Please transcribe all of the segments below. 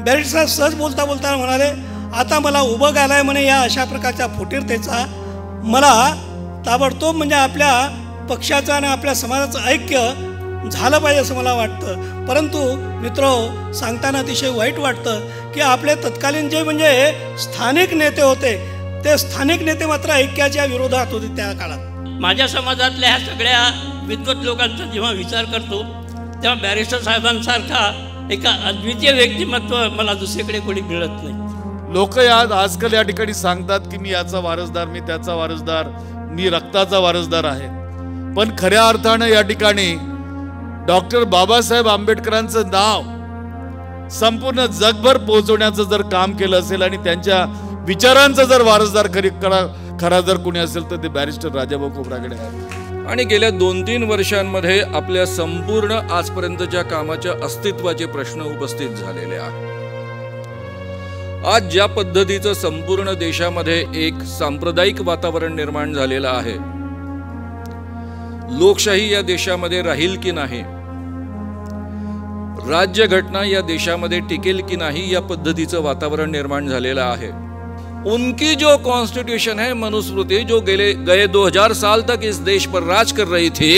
Barrister सहज बोलता बोलता म्हणाले, आता मला उभं घालाय म्हणे या अशा प्रकारच्या फुटीरतेचा मला ताबडतोब म्हणजे आपल्या पक्षाचं आणि आपल्या समाजाचं ऐक्य झालं पाहिजे असं मला वाटतं. परंतु मित्रो, सांगताना अतिशय वाईट वाटतं की आपले तत्कालीन जे म्हणजे स्थानिक नेते होते ते स्थानिक नेते मात्र ऐक्याच्या विरोधात होते त्या काळात. माझ्या समाजातल्या ह्या सगळ्या विद्वत लोकांचा जेव्हा विचार करतो तेव्हा बॅरिस्टर साहेबांसारखा एका अद्वितीय व्यक्तिमत्व मला दुसरीकडे कोणी मिळत नाही. लोक आजकाल या ठिकाणी सांगतात की मी याचा वारसदार, मी त्याचा वारसदार, मी रक्ताचा वारसदार आहे. पण खऱ्या अर्थानं या ठिकाणी डॉक्टर बाबासाहेब आंबेडकरांचं नाव संपूर्ण जगभर पोहोचवण्याचं जर काम केलं असेल आणि त्यांच्या विचारांचा जर वारसदार खरा जर कोणी असेल तर ते बॅरिस्टर राजाभाऊ खोब्रागडे आहेत. आणि गेल्या 2-3 वर्षांमध्ये आपल्या संपूर्ण आजपर्यंतच्या कामाच्या अस्तित्वाचे प्रश्न उपस्थित झालेले आहेत. आज ज्या पद्धतीचं संपूर्ण देशामध्ये एक सांप्रदायिक वातावरण निर्माण झालेलं आहे, लोकशाही या देशामध्ये राहील की नाही, राज्यघटना या देशामध्ये टिकेल की नहीं, या पद्धतीचं वातावरण निर्माण झालेलं आहे. उनकी जो कॉन्स्टिट्यूशन है, मनुस्मृति, जो गए 2000 साल तक इस देश पर राज कर रही थी,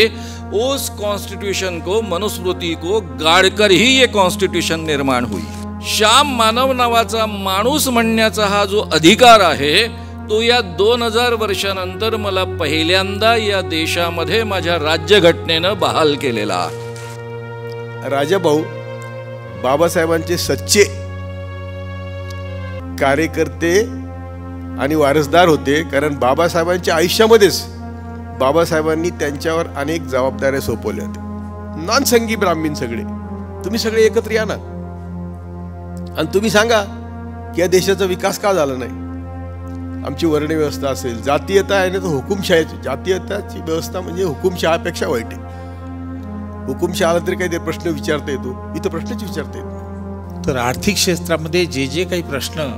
उस कॉन्स्टिट्यूशन को, मनुस्मृति को गाड़कर ही ये कॉन्स्टिट्यूशन निर्माण हुई. श्याम मानव नावाचा माणूस म्हणण्याचा हा जो अधिकार आहे तो या 2000 वर्षानंतर मला पहिल्यांदा या देशामध्ये माझ्या राज्यघटनेनं बहाल केलेला आहे. राजाभाऊ बाबासाहेबांचे सच्चे कार्यकर्ते आणि वारसदार होते, कारण बाबासाहेबांच्या आयुष्यामध्येच बाबासाहेबांनी त्यांच्यावर अनेक जबाबदाऱ्या सोपवल्या होत्या. नॉनसंगी ब्राह्मण सगळे, तुम्ही सगळे एकत्र या ना आणि तुम्ही सांगा की या देशाचा विकास का झाला नाही. आमची वर्ण व्यवस्था असेल, जातीयता आहे ना, तर हुकुमशाहीची जातीयताची व्यवस्था म्हणजे हुकुमशहापेक्षा वाईट आहे. हुकुमशहाला तरी काही ते प्रश्न विचारता येतो, इथं प्रश्नच विचारता येतो. तर आर्थिक क्षेत्रामध्ये जे काही प्रश्न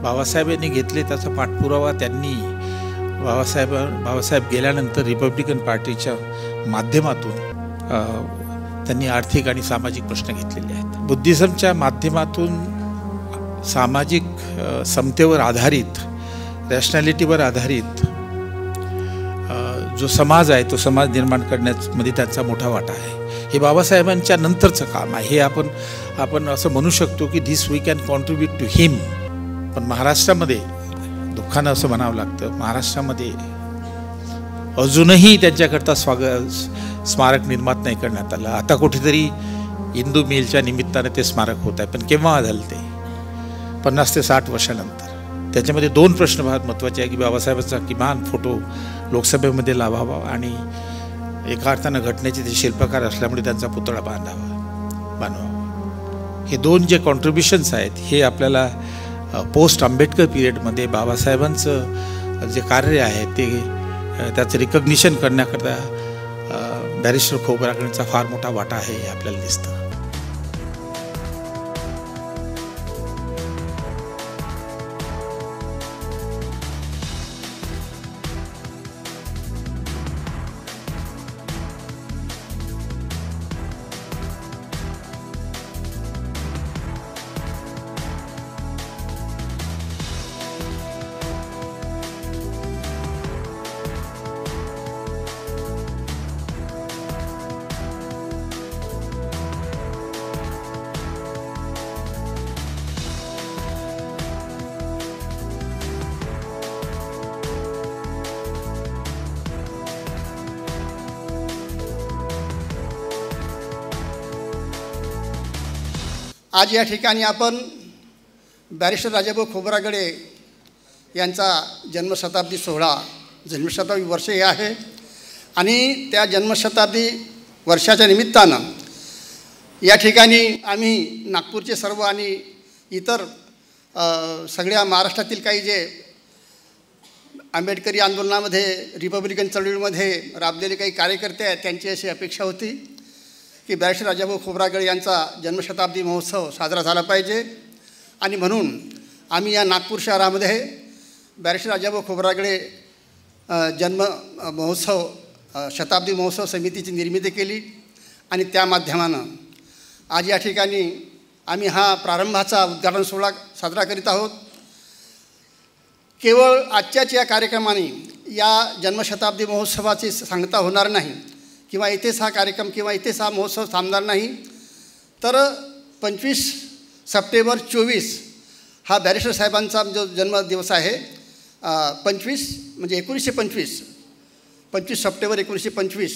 बाबासाहेबांनी घेतले त्याचा पाठपुरावा त्यांनी बाबासाहेब गेल्यानंतर रिपब्लिकन पार्टीच्या माध्यमातून त्यांनी आर्थिक आणि सामाजिक प्रश्न घेतलेले आहेत. बुद्धिझमच्या माध्यमातून सामाजिक समतेवर आधारित, रॅशनॅलिटीवर आधारित जो समाज आहे तो समाज निर्माण करण्यामध्ये त्यांचा मोठा वाटा आहे. हे बाबासाहेबांच्या नंतरचं काम आहे. हे आपण असं म्हणू शकतो की this we can contribute to him. पण महाराष्ट्रामध्ये दुःखानं असं म्हणावं लागतं, महाराष्ट्रामध्ये अजूनही त्यांच्याकरता स्मारक निर्माण नाही करण्यात आलं. आता कुठेतरी हिंदू मिलच्या निमित्तानं ते स्मारक होत आहे, पण केव्हा झालं ते? 50 ते 60 वर्षानंतर. त्याच्यामध्ये 2 प्रश्न फार महत्त्वाचे आहे की बाबासाहेबांचा किमान फोटो लोकसभेमध्ये लावावा आणि एका अर्थानं घटनेचे ते शिल्पकार असल्यामुळे त्यांचा पुतळा बांधवावा. हे 2 जे कॉन्ट्रीब्युशन्स आहेत हे आपल्याला पोस्ट आंबेडकर पिरियडमध्ये बाबासाहेबांचं जे कार्य आहे ते त्याचं रिकग्निशन करण्याकरता बॅरिस्टर खोब्रागडेंचा फार मोठा वाटा आहे हे आपल्याला दिसतं. आज या ठिकाणी आपण बॅरिस्टर राजाभाऊ खोब्रागडे यांचा जन्मशताब्दी सोहळा, जन्मशताब्दी वर्ष हे आहे आणि त्या जन्मशताब्दी वर्षाच्या निमित्तानं या ठिकाणी आम्ही नागपूरचे सर्व आणि इतर सगळ्या महाराष्ट्रातील काही जे आंबेडकरी आंदोलनामध्ये, रिपब्लिकन चळवळीमध्ये राबलेले काही कार्यकर्ते आहेत त्यांची अशी अपेक्षा होती की बॅरिस्टर राजाभाऊ खोब्रागडे यांचा जन्मशताब्दी महोत्सव साजरा झाला पाहिजे आणि म्हणून आम्ही या नागपूर शहरामध्ये बॅरिस्टर राजाभाऊ खोब्रागडे जन्म महोत्सव शताब्दी महोत्सव समितीची निर्मिती केली आणि त्या माध्यमानं आज या ठिकाणी आम्ही हा प्रारंभाचा उद्घाटन सोहळा साजरा करीत आहोत. केवळ आजच्याच या कार्यक्रमाने या जन्मशताब्दी महोत्सवाची सांगता होणार नाही किंवा इथेच हा कार्यक्रम किंवा इथेच हा महोत्सव थांबणार नाही, तर 25 सप्टेंबर 24 हा बॅरिस्टर साहेबांचा जो जन्मदिवस आहे, 25 म्हणजे 1925 सप्टेंबर 1925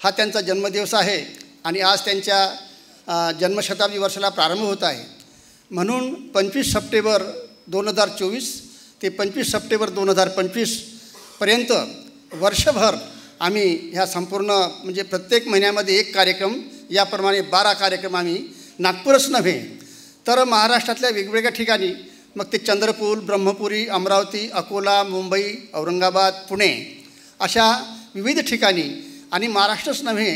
हा त्यांचा जन्मदिवस आहे आणि आज त्यांच्या जन्मशताब्दी वर्षाला प्रारंभ होत आहे. म्हणून 25 सप्टेंबर 2024 ते 25 सप्टेंबर 2025 पर्यंत वर्षभर आम्ही ह्या संपूर्ण म्हणजे प्रत्येक महिन्यामध्ये एक कार्यक्रम, याप्रमाणे 12 कार्यक्रम आम्ही नागपूरच नव्हे तर महाराष्ट्रातल्या वेगवेगळ्या ठिकाणी, मग ते चंद्रपूर, ब्रह्मपुरी, अमरावती, अकोला, मुंबई, औरंगाबाद, पुणे अशा विविध ठिकाणी आणि महाराष्ट्रच नव्हे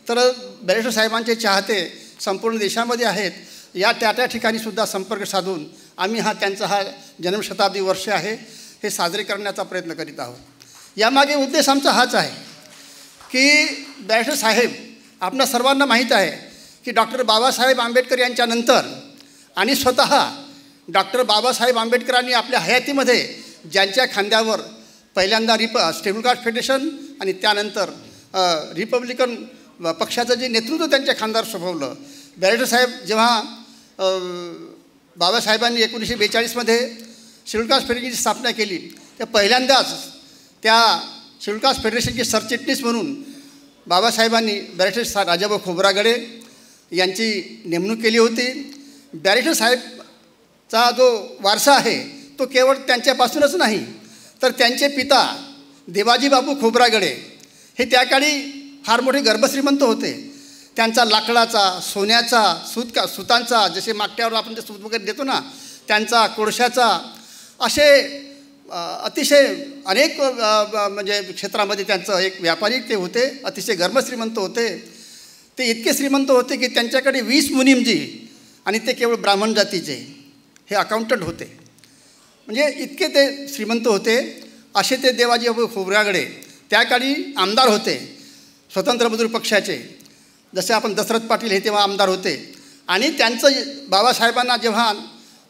तर बॅरिस्टर साहेबांचे चाहते संपूर्ण देशामध्ये आहेत. या त्या ठिकाणीसुद्धा संपर्क साधून आम्ही त्यांचा हा जन्मशताब्दी वर्ष आहे हे साजरे करण्याचा प्रयत्न करीत आहोत. यामागे उद्देश आमचा हाच आहे की बॅरिस्टर साहेब, आपणा सर्वांना माहीत आहे की डॉक्टर बाबासाहेब आंबेडकर यांच्यानंतर आणि स्वतः डॉक्टर बाबासाहेब आंबेडकरांनी आपल्या हयातीमध्ये ज्यांच्या खांद्यावर पहिल्यांदा शेड्यूल कास्ट फेडरेशन आणि त्यानंतर रिपब्लिकन पक्षाचं जे नेतृत्व त्यांच्या खांद्यावर सोपवलं, बॅरिस्टर साहेब जेव्हा बाबासाहेबांनी 1942 शेड्यूल कास्ट फेडरेशनची स्थापना केली, त्या पहिल्यांदाच त्या शेड्यूल कास्ट फेडरेशनचे सरचिटणीस म्हणून बाबासाहेबांनी बॅरिस्टर राजाभाऊ खोब्रागडे यांची नेमणूक केली होती. बॅरिस्टर साहेबचा जो वारसा आहे तो केवळ त्यांच्यापासूनच नाही तर त्यांचे पिता देवाजी बापू खोब्रागडे हे त्या काळी फार मोठे गर्भश्रीमंत होते. त्यांचा लाकडाचा, सोन्याचा, सुतांचा, जसे मागट्यावर आपण ते सूत वगैरे देतो ना, त्यांचा, कोळशाचा, असे अतिशय अनेक म्हणजे क्षेत्रामध्ये त्यांचं एक व्यापारी ते होते. अतिशय गर्भश्रीमंत होते. ते इतके श्रीमंत होते की त्यांच्याकडे 20 मुनीमजी आणि ते केवळ ब्राह्मण जातीचे हे अकाउंटंट होते. म्हणजे इतके ते श्रीमंत होते. असे ते देवाजी बापू खोब्रागडे त्या काळी आमदार होते स्वतंत्र मजूर पक्षाचे. जसे आपण दशरथ पाटील हे तेव्हा आमदार होते आणि त्यांचं बाबासाहेबांना जेव्हा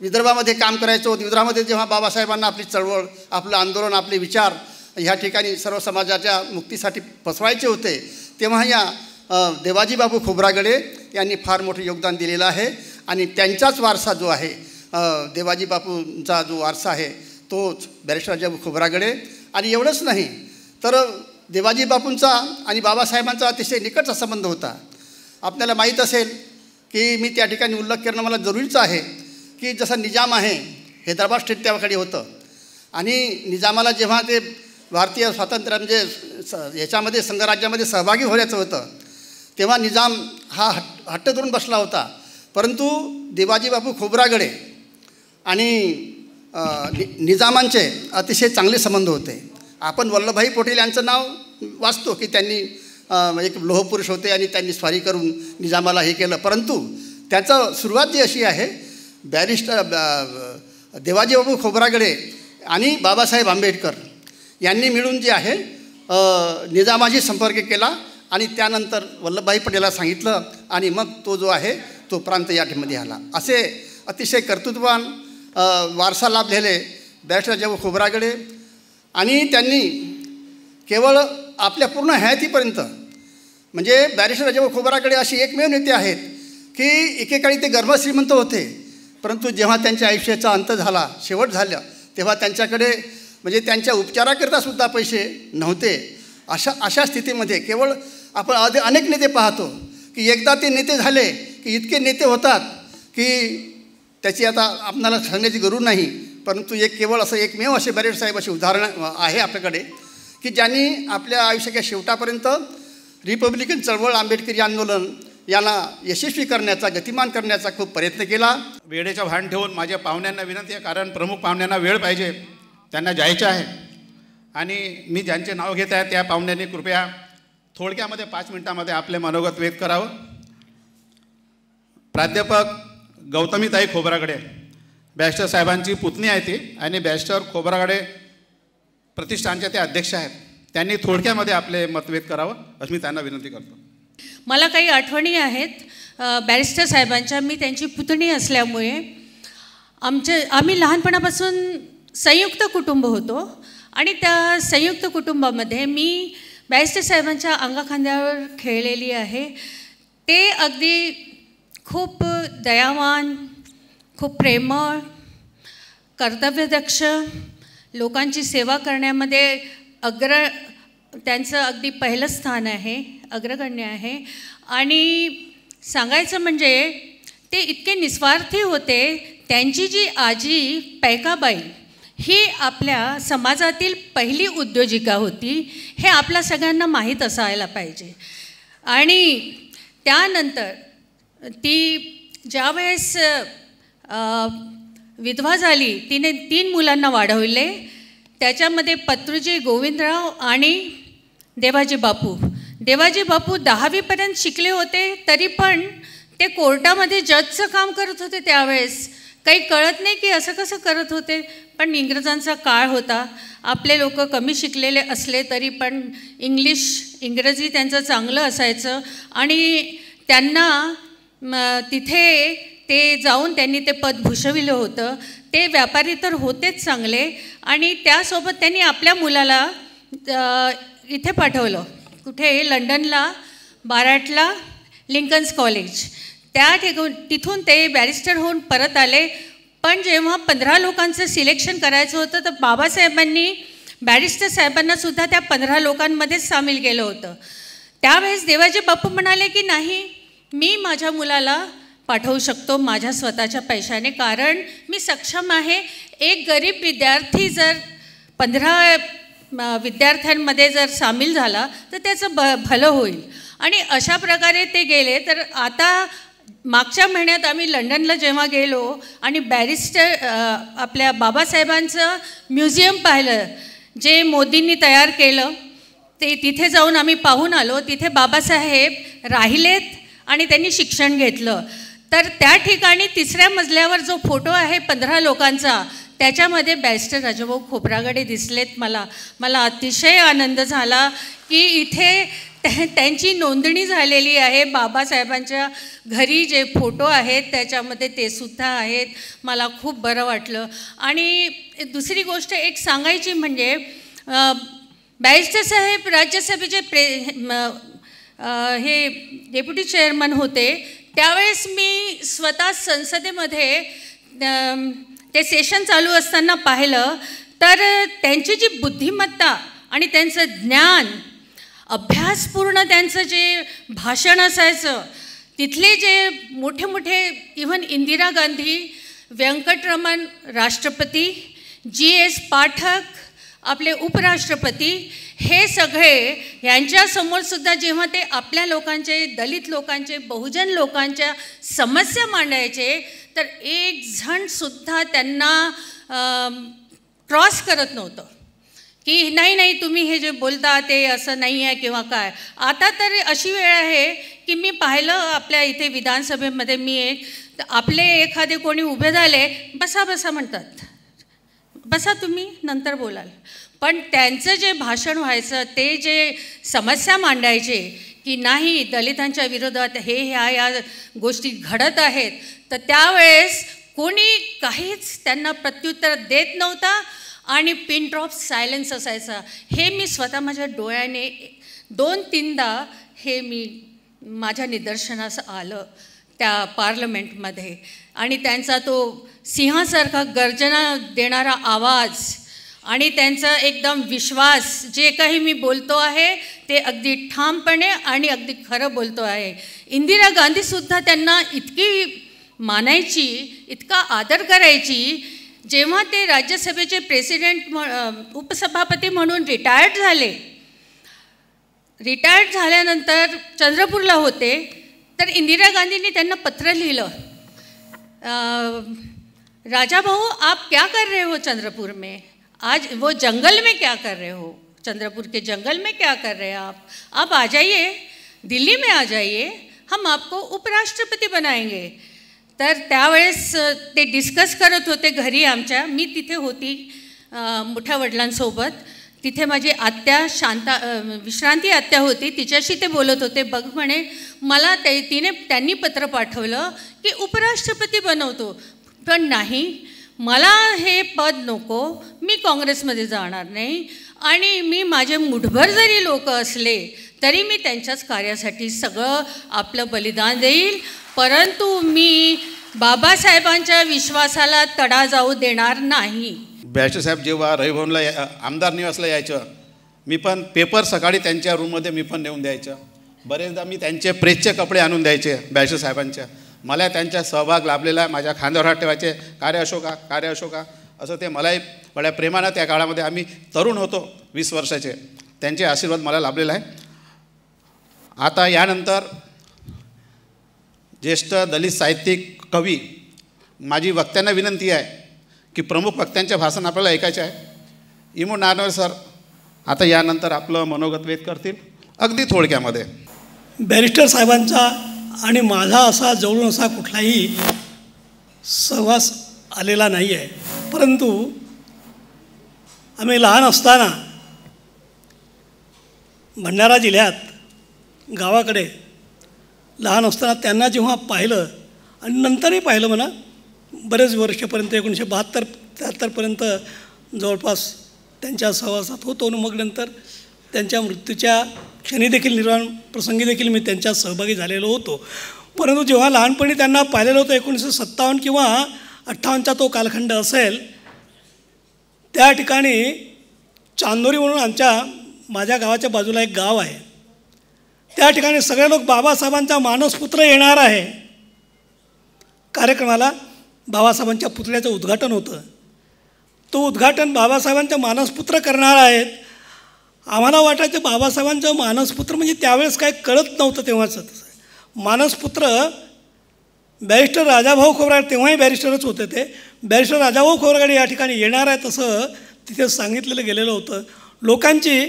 विदर्भामध्ये काम करायचं होतं, विदर्भामध्ये जेव्हा बाबासाहेबांना आपली चळवळ, आपलं आंदोलन, आपले विचार ह्या ठिकाणी सर्व समाजाच्या मुक्तीसाठी पसवायचे होते, तेव्हा या देवाजी बापू खोब्रागडे यांनी फार मोठं योगदान दिलेलं आहे. आणि त्यांचाच वारसा जो आहे, देवाजी बापूंचा जो वारसा आहे तोच बॅरिस्टर राजाभाऊ खोब्रागडे. आणि एवढंच नाही तर देवाजी बापूंचा आणि बाबासाहेबांचा अतिशय निकटचा संबंध होता. आपल्याला माहीत असेल की मी त्या ठिकाणी उल्लेख करणं मला जरुरीचं आहे की जसं निजाम आहे, हैदराबाद स्टेट त्याकडे होतं आणि निजामाला जेव्हा ते भारतीय स्वातंत्र्य म्हणजे ह्याच्यामध्ये संघराज्यामध्ये सहभागी होण्याचं होतं तेव्हा निजाम हा हट्ट धरून बसला होता. परंतु देवाजी बापू खोब्रागडे आणि निजामांचे अतिशय चांगले संबंध होते. आपण वल्लभभाई पटेल यांचं नाव वाचतो की त्यांनी एक लोहपुरुष होते आणि त्यांनी स्वारी करून निजामाला हे केलं. परंतु त्याचं सुरुवात जी अशी आहे, बॅरिस्टर देवाजी बापू खोब्रागडे आणि बाबासाहेब आंबेडकर यांनी मिळून जे आहे निजामाशी संपर्क केला आणि त्यानंतर वल्लभभाई पटेलला सांगितलं आणि मग तो जो आहे तो प्रांत या ठिकाणी आला. असे अतिशय कर्तृत्ववान वारसा लाभलेले बॅरिस्टर राजाभाऊ खोब्रागडे आणि त्यांनी केवळ आपल्या पूर्ण हयातीपर्यंत म्हणजे बॅरिस्टर राजाभाऊ खोब्रागडे असे एकमेव नेते आहेत की एकेकाळी ते गर्भश्रीमंत होते, परंतु जेव्हा त्यांच्या आयुष्याचा अंत झाला, शेवट झाला, तेव्हा त्यांच्याकडे म्हणजे त्यांच्या उपचाराकरितासुद्धा पैसे नव्हते. अशा स्थितीमध्ये केवळ आपण अनेक नेते पाहतो की एकदा ते नेते झाले की इतके नेते होतात की त्याची आता आपणाला सांगण्याची गरज नाही. परंतु केवळ असं एकमेव असे बॅरिस्टर साहेब असे उदाहरण आहे आपल्याकडे की ज्यांनी आपल्या आयुष्याच्या शेवटापर्यंत रिपब्लिकन चळवळ, आंबेडकरी आंदोलन याला यशस्वी करण्याचा, गतिमान करण्याचा खूप प्रयत्न केला. वेळेचं भान ठेवून माझ्या पाहुण्यांना विनंती आहे, कारण प्रमुख पाहुण्यांना वेळ पाहिजे, त्यांना जायचं आहे आणि मी ज्यांचे नाव घेत आहे त्या पाहुण्यांनी कृपया थोडक्यामध्ये 5 मिनिटामध्ये आपले मनोगत व्यक्त करावं. प्राध्यापक गौतमीताई खोब्रागडे बॅरिस्टर साहेबांची पुतणी आहे ती आणि बॅरिस्टर खोब्रागडे प्रतिष्ठानचे ते अध्यक्ष आहेत. त्यांनी थोडक्यामध्ये आपले मत व्यक्त करावं अशी मी त्यांना विनंती करतो. मला काही आठवणी आहेत. बॅरिस्टर साहेबांच्या, मी त्यांची पुतणी असल्यामुळे आम्ही लहानपणापासून संयुक्त कुटुंब होतो आणि त्या संयुक्त कुटुंबामध्ये मी बॅरिस्टर साहेबांच्या अंगाखांद्यावर खेळलेली आहे. ते अगदी खूप दयावान, खूप प्रेमळ, कर्तव्यदक्ष, लोकांची सेवा करण्यामध्ये त्यांचं अगदी पहिलं स्थान आहे, अग्रगण्य आहे. आणि सांगायचं म्हणजे ते इतके निस्वार्थी होते. त्यांची जी आजी पैकाबाई ही आपल्या समाजातील पहिली उद्योजिका होती, हे आपल्या सगळ्यांना माहीत असायला पाहिजे. आणि त्यानंतर ती ज्यावेळेस विधवा झाली, तिने 3 मुलांना वाढवले. त्याच्यामध्ये पत्रुजी गोविंदराव आणि देवाजी बापू. देवाजी बापू 10वीपर्यंत शिकले होते, तरी पण ते कोर्टामध्ये जजचं काम करत होते. त्यावेळेस काही कळत नाही की असं कसं करत होते, पण इंग्रजांचा काळ होता. आपले लोक कमी शिकलेले असले तरी पण इंग्रजी त्यांचं चांगलं असायचं आणि त्यांना तिथे ते जाऊन त्यांनी ते पद भूषविलं होतं. ते व्यापारी तर होतेच चांगले आणि त्यासोबत त्यांनी आपल्या मुलाला इथे पाठवलं. कुठे? लंडनला, बाराटला, लिंकन्स कॉलेज. तिथून ते बॅरिस्टर होऊन परत आले. पण जेव्हा 15 लोकांचं सिलेक्शन करायचं होतं तर बाबासाहेबांनी बॅरिस्टर साहेबांनासुद्धा त्या 15 लोकांमध्येच सामील केलं होतं. त्यावेळेस देवाजी बापू म्हणाले की नाही, मी माझ्या मुलाला पाठवू शकतो माझ्या स्वतःच्या पैशाने, कारण मी सक्षम आहे. एक गरीब विद्यार्थी जर 15 विद्यार्थ्यांमध्ये जर सामील झाला तर त्याचं भलं होईल. आणि अशा प्रकारे ते गेले. तर आता मागच्या महिन्यात आम्ही लंडनला जेव्हा गेलो आणि बॅरिस्टर आपल्या बाबासाहेबांचं म्युझियम पाहिलं, जे मोदींनी तयार केलं, ते तिथे जाऊन आम्ही पाहून आलो. तिथे बाबासाहेब राहिलेत आणि त्यांनी शिक्षण घेतलं. तर त्या ठिकाणी 3ऱ्या मजल्यावर जो फोटो आहे 15 लोकांचा, त्याच्यामध्ये बॅरिस्टर राजाभाऊ खोब्रागडे दिसलेत. मला अतिशय आनंद झाला की इथे त्यांची नोंदणी झालेली आहे. बाबासाहेबांच्या घरी जे फोटो आहेत त्याच्यामध्ये ते सुद्धा आहेत. मला खूप बरं वाटलं. आणि दुसरी गोष्ट एक सांगायची म्हणजे बॅरिस्टर साहेब राज्यसभेचे हे डेप्युटी चेअरमन होते. त्यावेळेस मी स्वतः संसदेमध्ये ते सेशन चालू असताना पाहिलं, तर त्यांची जी बुद्धिमत्ता आणि त्यांचं ज्ञान, अभ्यासपूर्ण त्यांचं जे भाषण असायचं, तिथले जे मोठे मोठे इव्हन इंदिरा गांधी, व्यंकटरमण राष्ट्रपती, GS पाठक आपले उपराष्ट्रपती, हे सगळे यांच्यासमोरसुद्धा जेव्हा ते आपल्या लोकांचे, दलित लोकांचे, बहुजन लोकांच्या समस्या मांडायचे, तर एक जणसुद्धा त्यांना क्रॉस करत नव्हतं की नाही तुम्ही हे जे बोलता ते असं नाही आहे किंवा काय. आता तर अशी वेळ आहे की मी पाहिलं आपल्या इथे विधानसभेमध्ये, आपले एखादे कोणी उभे झाले, बसा म्हणतात, बसा तुम्ही नंतर बोलाल. पण त्यांचं जे भाषण व्हायचं, ते जे समस्या मांडायचे की नाही दलितांच्या विरोधात ह्या गोष्टी घडत आहेत, तर त्यावेळेस कोणी काहीच त्यांना प्रत्युत्तर देत नव्हता आणि पिन ड्रॉप सायलेन्स असायचा. हे मी स्वतः माझ्या डोळ्याने 2-3दा हे मी माझ्या निदर्शनास आलं त्या पार्लमेंटमध्ये. आणि त्यांचा तो सिंहासारखा गर्जना देणारा आवाज आणि त्यांचा एकदम विश्वास, जे काही मी बोलतो आहे ते अगदी ठामपणे आणि अगदी खरं बोलतो आहे. इंदिरा गांधीसुद्धा त्यांना इतकी मानायची, इतका आदर करायची. जेव्हा ते राज्यसभेचे प्रेसिडेंट उपसभापती म्हणून रिटायर्ड झाल्यानंतर चंद्रपूरला होते, तर इंदिरा गांधींनी त्यांना पत्र लिहिलं, राजा भाऊ आप क्या कर रहे हो चंद्रपुर में, आज वो जंगल में क्या कर रहे हो, चंद्रपुर के जंगल में क्या कर रहे हैं आप आ जाइए, दिल्ली में आ जाइए, हम आपको उपराष्ट्रपती बनाएंगे. तर त्यावेळेस ते डिस्कस करत होते घरी आमच्या, मी तिथे होती मोठ्या वडिलांसोबत. तिथे माझी आत्या विश्रांती आत्या होती, तिच्याशी ते बोलत होते. बघ म्हणे, मला त्यांनी पत्र पाठवलं की उपराष्ट्रपती बनवतो, पण नाही, मला हे पद नको, मी काँग्रेसमध्ये जाणार नाही आणि मी माझे मुठभर जरी लोक असले तरी मी त्यांच्याच कार्यासाठी सगळं आपलं बलिदान देईल, परंतु मी बाबासाहेबांच्या विश्वासाला तडा जाऊ देणार नाही. बॅरिस्टर साहेब जेव्हा रविभवनला आमदार निवासला यायचं, मी पण पेपर सकाळी त्यांच्या रूममध्ये मी पण नेऊन द्यायचं. बरेचदा मी त्यांचे प्रेसचे कपडे आणून द्यायचे बॅरिस्टर साहेबांच्या. मला त्यांचा सहभाग लाभलेला, माझ्या खांद्यावर हात ठेवायचे, कार्य अशोका असं ते मलाही बड्या प्रेमानं. त्या काळामध्ये आम्ही तरुण होतो, 20 वर्षाचे. त्यांचे आशीर्वाद मला लाभलेला आहे. आता यानंतर ज्येष्ठ दलित साहित्यिक कवी, माझी वक्त्यांना विनंती आहे की प्रमुख वक्त्यांचे भाषण आपल्याला ऐकायचे आहे. इमू नारनवरे सर आता यानंतर आपलं मनोगत व्यक्त करतील अगदी थोडक्यामध्ये. बॅरिस्टर साहेबांचा आणि माझा असा जवळून असा कुठलाही सहवास आलेला नाही आहे, परंतु आम्ही लहान असताना भंडारा जिल्ह्यात गावाकडे लहान असताना त्यांना जेव्हा पाहिलं आणि नंतरही पाहिलं म्हणा, बरेच वर्षापर्यंत 1972-73पर्यंत जवळपास त्यांच्या सहवासात होतो. मग नंतर त्यांच्या मृत्यूच्या क्षणी देखील प्रसंगी देखील मी त्यांच्यात सहभागी झालेलो होतो. परंतु जेव्हा लहानपणी त्यांना पाहिलेलं होतं 1957 किंवा 58चा तो कालखंड असेल, त्या ठिकाणी चांदोरी म्हणून माझ्या गावाच्या बाजूला एक गाव आहे, त्या ठिकाणी सगळे लोक बाबासाहेबांचा मानसपुत्र येणार आहे कार्यक्रमाला. बाबासाहेबांच्या पुतळ्याचं उद्घाटन होतं. तो उद्घाटन बाबासाहेबांचा मानसपुत्र करणार आहेत. आम्हाला वाटायचं बाबासाहेबांचं मानसपुत्र म्हणजे त्यावेळेस काय कळत नव्हतं तेव्हाचं. मानसपुत्र बॅरिस्टर राजाभाऊ खोब्रागडे, तेव्हाही बॅरिस्टरच होते ते, बॅरिस्टर राजाभाऊ खोब्रागडे या ठिकाणी येणार आहे तसं तिथे सांगितलेलं गेलेलं होतं. लोकांची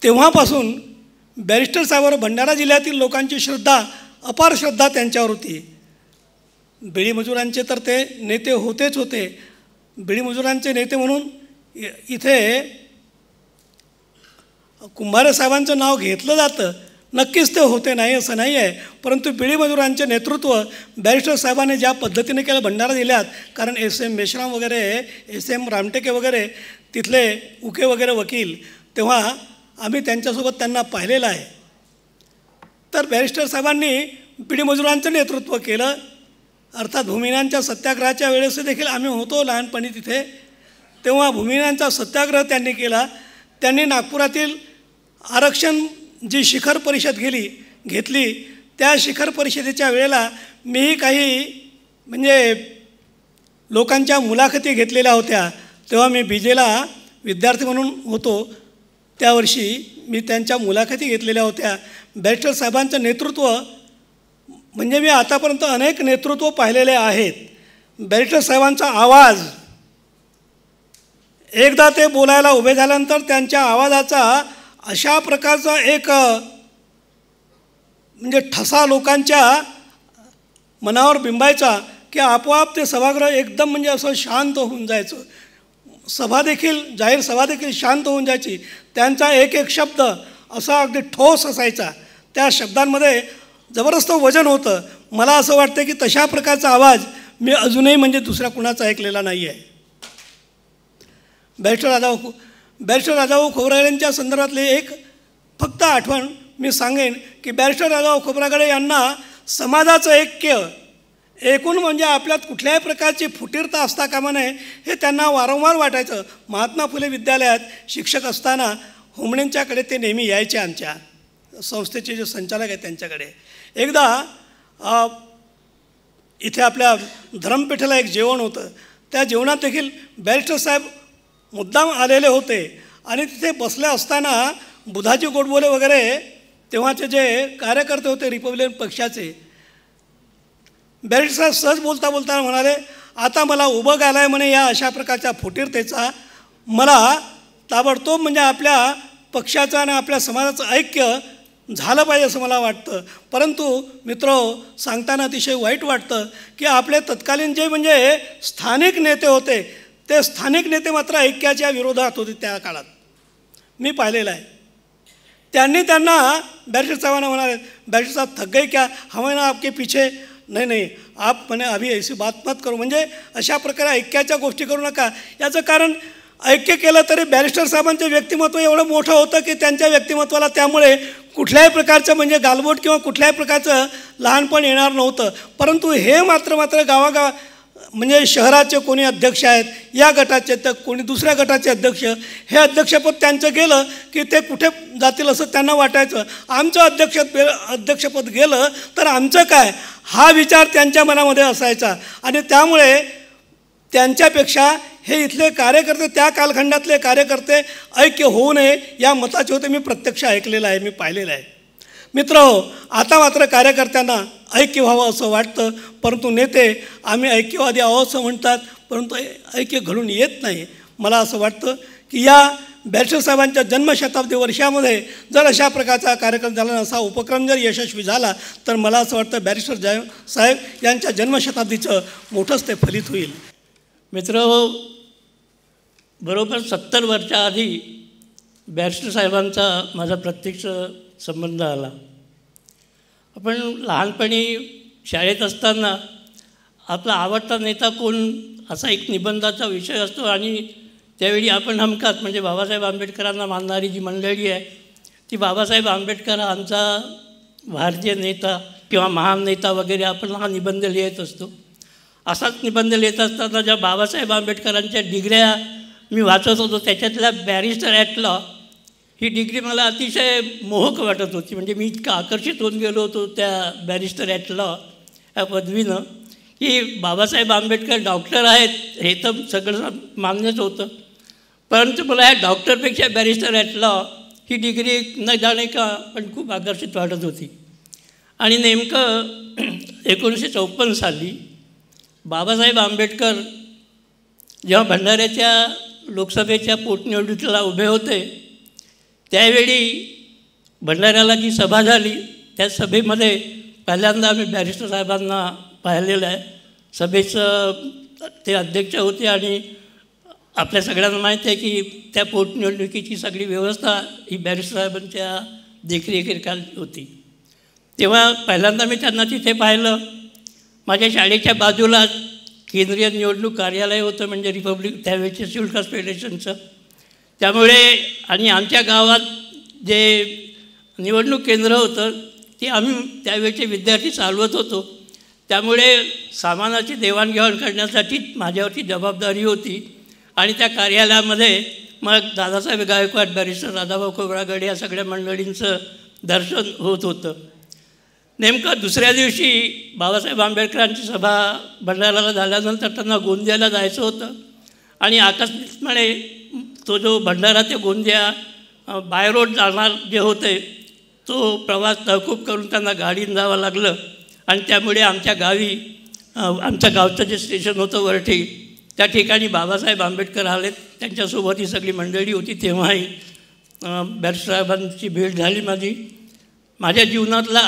तेव्हापासून बॅरिस्टर साहेबांवर भंडारा जिल्ह्यातील लोकांची श्रद्धा, अपार श्रद्धा त्यांच्यावर होती. बिडी मजुरांचे तर ते नेते होतेच होते. बिडी मजुरांचे नेते म्हणून इथे कुंभारे साहेबांचं नाव घेतलं जातं, नक्कीच ते होते नाही असं नाही आहे, परंतु बिडी मजुरांचे नेतृत्व बॅरिस्टर साहेबांनी ज्या पद्धतीने केलं भंडारा जिल्ह्यात, कारण SM मेश्राम वगैरे, SM रामटेके वगैरे तिथले उके वगैरे वकील, तेव्हा आम्ही त्यांच्यासोबत त्यांना पाहिलेलं आहे. तर बॅरिस्टर साहेबांनी बिडी मजुरांचं नेतृत्व केलं. अर्थात भूमिहीनांच्या सत्याग्रहाच्या वेळेस देखील आम्ही होतो लहानपणी तिथे, तेव्हा भूमिहीनांचा सत्याग्रह त्यांनी केला. त्यांनी नागपुरातील आरक्षण जी शिखर परिषद घेतली, त्या शिखर परिषदेच्या वेळेला मीही काही म्हणजे लोकांच्या मुलाखती घेतलेल्या होत्या. तेव्हा मी BJला विद्यार्थी म्हणून होतो, त्यावर्षी मी त्यांच्या मुलाखती घेतलेल्या होत्या. बॅरिस्टर साहेबांचं नेतृत्व म्हणजे मी आतापर्यंत अनेक नेतृत्व पाहिलेले आहेत. बॅरिस्टर साहेबांचा आवाज, एकदा ते बोलायला उभे झाल्यानंतर त्यांच्या आवाजाचा अशा प्रकारचा एक म्हणजे ठसा लोकांच्या मनावर बिंबायचा की आपोआप ते सभागृह एकदम म्हणजे असं शांत होऊन जायचं. जाहीर सभा देखील शांत होऊन जायची. त्यांचा एक एक शब्द असा अगदी ठोस असायचा, त्या शब्दांमध्ये जबरदस्त वजन होतं. मला असं वाटतं की तशा प्रकारचा आवाज मी अजूनही म्हणजे दुसऱ्या कुणाचा ऐकलेला नाही आहे. बॅरिस्टर राजाभाऊ खोब्रागडेंच्या संदर्भातली एक फक्त आठवण मी सांगेन की बॅरिस्टर राजाभाऊ खोब्रागडे यांना समाजाचं ऐक्य, एकूण म्हणजे आपल्यात कुठल्याही प्रकारची फुटीरता असता कामा नये हे त्यांना वारंवार वाटायचं. महात्मा फुले विद्यालयात शिक्षक असताना होमणेंच्याकडे ते नेहमी यायचे, आमच्या संस्थेचे जे संचालक आहेत त्यांच्याकडे. एकदा इथे आपल्या धरमपेठेला एक जेवण होतं, त्या जेवणात देखील बॅरिस्टर साहेब मुद्दाम आलेले होते आणि तिथे बसले असताना बुधाजी गोडबोले वगैरे तेव्हाचे जे कार्यकर्ते होते रिपब्लिकन पक्षाचे, बॅरिस्टर साहेब सहज बोलता म्हणाले, आता मला उभं आलं आहे म्हणे या अशा प्रकारच्या फुटीरतेचा. मला ताबडतोब म्हणजे आपल्या पक्षाचं आणि आपल्या समाजाचं ऐक्य झालं पाहिजे असं मला वाटतं. परंतु मित्रो, सांगताना अतिशय वाईट वाटतं की आपले तत्कालीन जे म्हणजे स्थानिक नेते होते ते स्थानिक नेते मात्र ऐक्याच्या विरोधात होते त्या काळात, मी पाहिलेलं आहे. त्यांनी त्यांना बॅरिस्टर साहेबांना म्हणाले, बॅरिस्टर साहब थक गए क्या, हमें ना आपके पीछे, नाही नाही आप म्हणे अभी ऐसी बात मत करू, म्हणजे अशा प्रकारे ऐक्याच्या गोष्टी करू नका. याचं कारण ऐक्य केलं तरी बॅरिस्टर साहेबांचं व्यक्तिमत्व एवढं मोठं होतं की त्यांच्या व्यक्तिमत्वाला त्यामुळे कुठल्याही प्रकारचं म्हणजे गालबोट किंवा कुठल्याही प्रकारचं लहानपण येणार नव्हतं. परंतु हे मात्र गावागाव म्हणजे शहराचे कोणी अध्यक्ष आहेत या गटाचे, तर कोणी दुसऱ्या गटाचे अध्यक्ष, हे अध्यक्षपद त्यांचं गेलं की ते कुठे जातील असं त्यांना वाटायचं. आमचं अध्यक्षपद गेलं तर आमचं काय, हा विचार त्यांच्या मनामध्ये असायचा. आणि त्यामुळे त्यांच्यापेक्षा हे इथले कार्यकर्ते, त्या कालखंडातले कार्यकर्ते ऐक्य होऊ नये या मताचे होते. मी प्रत्यक्ष ऐकलेलं आहे, मी पाहिलेलं आहे. मित्रहो, आता मात्र कार्यकर्त्यांना ऐक्य व्हावं असं वाटतं, परंतु नेते आम्ही ऐक्यवादी आहोत असं म्हणतात, परंतु ऐक्य घडून येत नाही. मला असं वाटतं की या बॅरिस्टर साहेबांच्या जन्मशताब्दी वर्षामध्ये जर अशा प्रकारचा कार्यक्रम झाला, असा उपक्रम जर यशस्वी झाला, तर मला असं वाटतं बॅरिस्टर साहेब यांच्या जन्मशताब्दीचं मोठंच ते फलित होईल. मित्रहो, बरोबर 70 वर्षाआधी बॅरिस्टर साहेबांचा माझा प्रत्यक्ष संबंध आला. आपण लहानपणी शाळेत असताना आपला आवडता नेता कोण असा एक निबंधाचा विषय असतो, आणि त्यावेळी आपण हमखास म्हणजे बाबासाहेब आंबेडकरांना मानणारी जी मंडळी आहे ती बाबासाहेब आंबेडकर हा आमचा भारतीय नेता किंवा महान नेता वगैरे आपण हा निबंध लिहित असतो. असाच निबंध लिहित असताना ज्या बाबासाहेब आंबेडकरांच्या डिग्र्या मी वाचत होतो, त्याच्यातल्या बॅरिस्टर ॲट लॉ ही डिग्री मला अतिशय मोहक वाटत होती. म्हणजे मी इतकं आकर्षित होऊन गेलो होतो त्या बॅरिस्टर ॲट लॉ या पदवीनं, की बाबासाहेब आंबेडकर डॉक्टर आहेत हे तर सगळं मान्यच होतं, परंतु मला ह्या डॉक्टरपेक्षा बॅरिस्टर ॲट लॉ ही डिग्री न जाणे का पण खूप आकर्षित वाटत होती. आणि नेमकं 1954 साली बाबासाहेब आंबेडकर जेव्हा भंडाऱ्याच्या लोकसभेच्या पोटनिवडणुकीला उभे होते, त्यावेळी भंडाऱ्याला जी सभा झाली त्या सभेमध्ये पहिल्यांदा आम्ही बॅरिस्टर साहेबांना पाहिलेलं आहे. सभेचं ते अध्यक्ष होते आणि आपल्या सगळ्यांना माहिती आहे की त्या पोटनिवडणुकीची सगळी व्यवस्था ही बॅरिस्टर साहेबांच्या देखरेखीखाली होती. तेव्हा पहिल्यांदा मी त्यांना तिथे पाहिलं. माझ्या शाळेच्या बाजूला केंद्रीय निवडणूक कार्यालय होतं, म्हणजे रिपब्लिक त्यावेळेचे सिव्हिल कास्ट फेडरेशनचं. त्यामुळे आणि आमच्या गावात जे निवडणूक केंद्र होतं ते आम्ही त्यावेळेचे विद्यार्थी चालवत होतो. त्यामुळे सामानाची देवाणघेवाण करण्यासाठी माझ्यावरती जबाबदारी होती. आणि त्या कार्यालयामध्ये मग दादासाहेब गायकवाड, बॅरिस्टर राधाभाऊ खोब्रागडे या सगळ्या मंडळींचं दर्शन होत होतं. नेमकं दुसऱ्या दिवशी बाबासाहेब आंबेडकरांची सभा भंडाऱ्याला झाल्यानंतर त्यांना गोंदियाला जायचं होतं. आणि आकस्मिकपणे तो जो भंडारा ते गोंदिया बाय रोड जाणार जे होते तो प्रवास तहकूब करून त्यांना गाडीनं जावं लागलं. आणि त्यामुळे आमच्या गावी आमच्या गावचं जे स्टेशन होतं वरठी, त्या ठिकाणी बाबासाहेब आंबेडकर आलेत. त्यांच्यासोबत ही सगळी मंडळी होती. तेव्हाही बॅरिस्टर साहेबांची भेट झाली माझी. माझ्या जीवनातला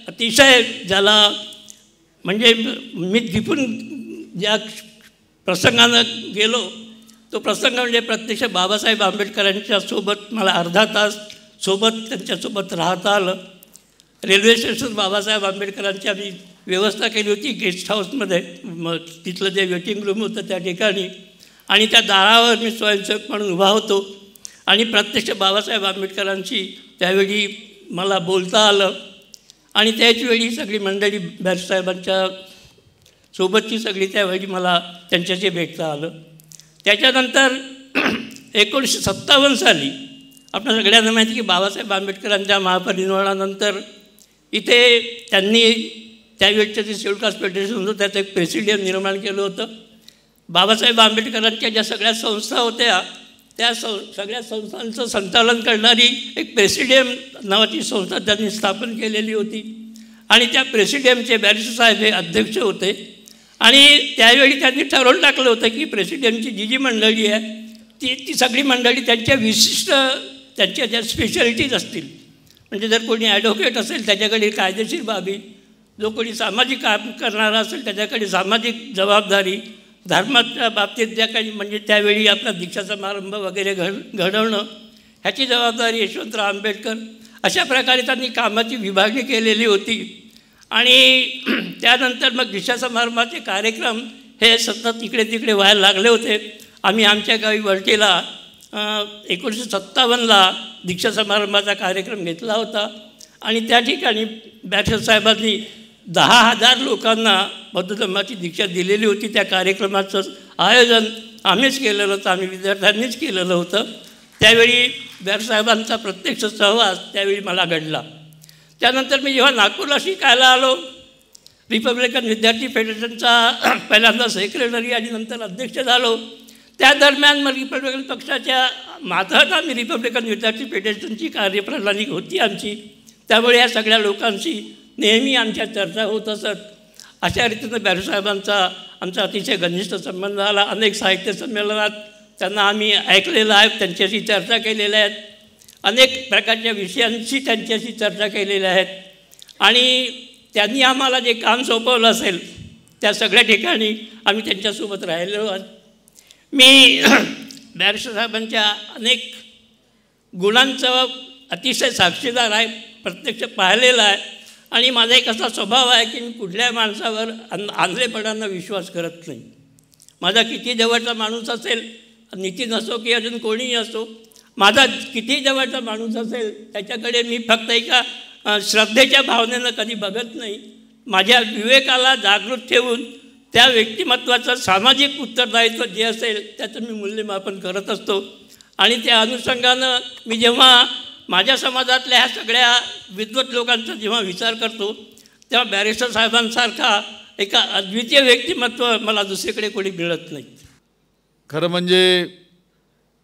अतिशय ज्याला म्हणजे मी दिपून ज्या प्रसंगानं गेलो तो प्रसंग म्हणजे प्रत्यक्ष बाबासाहेब आंबेडकरांच्या सोबत मला अर्धा तास त्यांच्यासोबत राहता आलं. रेल्वे स्टेशन बाबासाहेब आंबेडकरांची आम्ही व्यवस्था केली होती गेस्ट हाऊसमध्ये, मग तिथलं जे वेटिंग रूम होतं त्या ठिकाणी. आणि त्या दारावर मी स्वयंसेवक म्हणून उभा होतो आणि प्रत्यक्ष बाबासाहेब आंबेडकरांची त्यावेळी मला बोलता आलं. आणि त्याचवेळी सगळी मंडळी बॅरिस्टरसाहेबांच्या सोबतची सगळी त्यावेळी मला त्यांच्याशी भेटता आलं. त्याच्यानंतर 1957 साली आपल्या सगळ्यांना माहिती की बाबासाहेब आंबेडकरांच्या महापरिनिर्वाणानंतर इथे त्यांनी त्यावेळचं जे शेड्यूल कास्ट फेडरेशन होतं त्याचं एक प्रेसिडियम निर्माण केलं होतं. बाबासाहेब आंबेडकरांच्या ज्या सगळ्या संस्था होत्या त्या सगळ्या संस्थांचं संचालन करणारी एक प्रेसिडियम नावाची संस्था त्यांनी स्थापन केलेली होती. आणि त्या प्रेसिडियमचे बॅरिस्टर साहेब हे अध्यक्ष होते. आणि त्यावेळी त्यांनी ठरवून टाकलं होतं की प्रेसिडेंटची जी मंडळी आहे ती सगळी मंडळी त्यांच्या विशिष्ट त्यांच्या ज्या स्पेशालिटीज असतील, म्हणजे जर कोणी ॲडव्होकेट असेल त्याच्याकडे कायदेशीर बाबी, जो कोणी सामाजिक काम करणारा असेल त्याच्याकडे सामाजिक जबाबदारी, धर्माच्या बाबतीत ज्या काही म्हणजे त्यावेळी आपला दीक्षा समारंभ वगैरे घडवणं ह्याची जबाबदारी यशवंतराव आंबेडकर, अशा प्रकारे त्यांनी कामाची विभागणी केलेली होती. आणि त्यानंतर मग दीक्षा समारंभाचे कार्यक्रम हे सतत इकडे तिकडे व्हायला लागले होते. आम्ही आमच्या गावी वरटीला 1957ला दीक्षा समारंभाचा कार्यक्रम घेतला होता आणि त्या ठिकाणी बॅरिस्टर साहेबांनी 10,000 लोकांना बौद्ध धर्माची दीक्षा दिलेली होती. त्या कार्यक्रमाचं आयोजन आम्हीच केलेलं होतं, आम्ही विद्यार्थ्यांनीच केलेलं होतं. त्यावेळी बॅरिस्टर साहेबांचा प्रत्यक्ष सहवास त्यावेळी मला घडला. त्यानंतर मी जेव्हा नागपूरला शिकायला आलो, रिपब्लिकन विद्यार्थी फेडरेशनचा पहिल्यांदा सेक्रेटरी आणि नंतर अध्यक्ष झालो. त्या दरम्यान मग रिपब्लिकन पक्षाच्या मातहत आम्ही रिपब्लिकन विद्यार्थी फेडरेशनची कार्यप्रणाली होती आमची. त्यामुळे या सगळ्या लोकांशी नेहमी आमच्या चर्चा होत असत. अशा रीतीनं बॅरिस्टर साहेबांचा आमचा अतिशय घनिष्ठ संबंध आला. अनेक साहित्य संमेलनात त्यांना आम्ही ऐकलेलं आहे, त्यांच्याशी चर्चा केलेल्या आहेत, अनेक प्रकारच्या विषयांशी त्यांच्याशी चर्चा केलेल्या आहेत. आणि त्यांनी आम्हाला जे काम सोपवलं असेल त्या सगळ्या ठिकाणी आम्ही त्यांच्यासोबत राहिलेलो आहोत. मी बॅरिस्टर साहेबांच्या अनेक गुणांचं अतिशय साक्षीदार आहे, प्रत्यक्ष पाहिलेला आहे. आणि माझा एक असा स्वभाव आहे की मी कुठल्या माणसावर आंधळेपणानं विश्वास करत नाही. माझा किती जवळचा माणूस असेल, नितीन असो की अजून कोणीही असो, माझा किती जवळचा माणूस असेल त्याच्याकडे मी फक्त एका श्रद्धेच्या भावनेनं कधी बघत नाही. माझ्या विवेकाला जागृत ठेवून त्या व्यक्तिमत्वाचं सामाजिक उत्तरदायित्व जे असेल त्याचं मी मूल्यमापन करत असतो. आणि त्या अनुषंगानं मी जेव्हा माझ्या समाजातल्या ह्या सगळ्या विद्वत लोकांचा जेव्हा विचार करतो तेव्हा बॅरिस्टर साहेबांसारखा एका अद्वितीय व्यक्तिमत्व मला दुसरीकडे कोणी मिळत नाही. खरं म्हणजे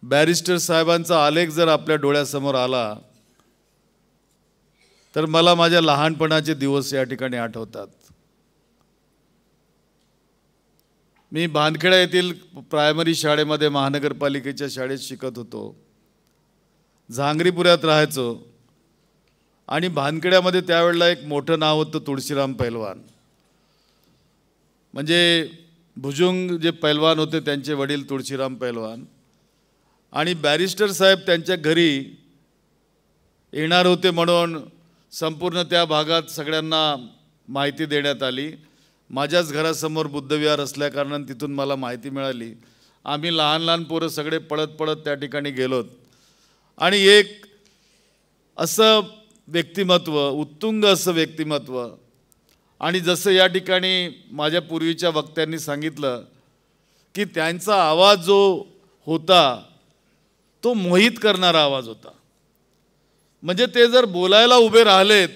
बॅरिस्टर साहेबांचा आलेख जर आपल्या डोळ्यासमोर आला तर मला माझ्या लहानपणाचे दिवस या ठिकाणी आठवतात. मी भानखेडा येथील प्रायमरी शाळेमध्ये महानगरपालिकेच्या शाळेत शिकत होतो. झांगरीपुऱ्यात राहायचो आणि भानखेड्यामध्ये त्यावेळेला एक मोठं नाव होतं तुळशीराम पैलवान. म्हणजे भुजुंग जे पैलवान होते त्यांचे वडील तुळशीराम पैलवान. आणि बॅरिस्टर साहेब त्यांच्या घरी येणार होते म्हणून संपूर्ण त्या भागात सगळ्यांना माहिती देण्यात आली. माझ्याच घरासमोर बुद्धविहार असल्याकारणानं तिथून मला माहिती मिळाली. आम्ही लहान लहान पोरं सगळे पळत पळत त्या ठिकाणी गेलोत. आणि एक असं व्यक्तिमत्व, उत्तुंग असं व्यक्तिमत्व. आणि जसं या ठिकाणी माझ्या पूर्वीच्या वक्त्यांनी सांगितलं की त्यांचा आवाज जो होता तो मोहित करणारा आवाज होता. म्हणजे ते जर बोलायला उभे राहिलेत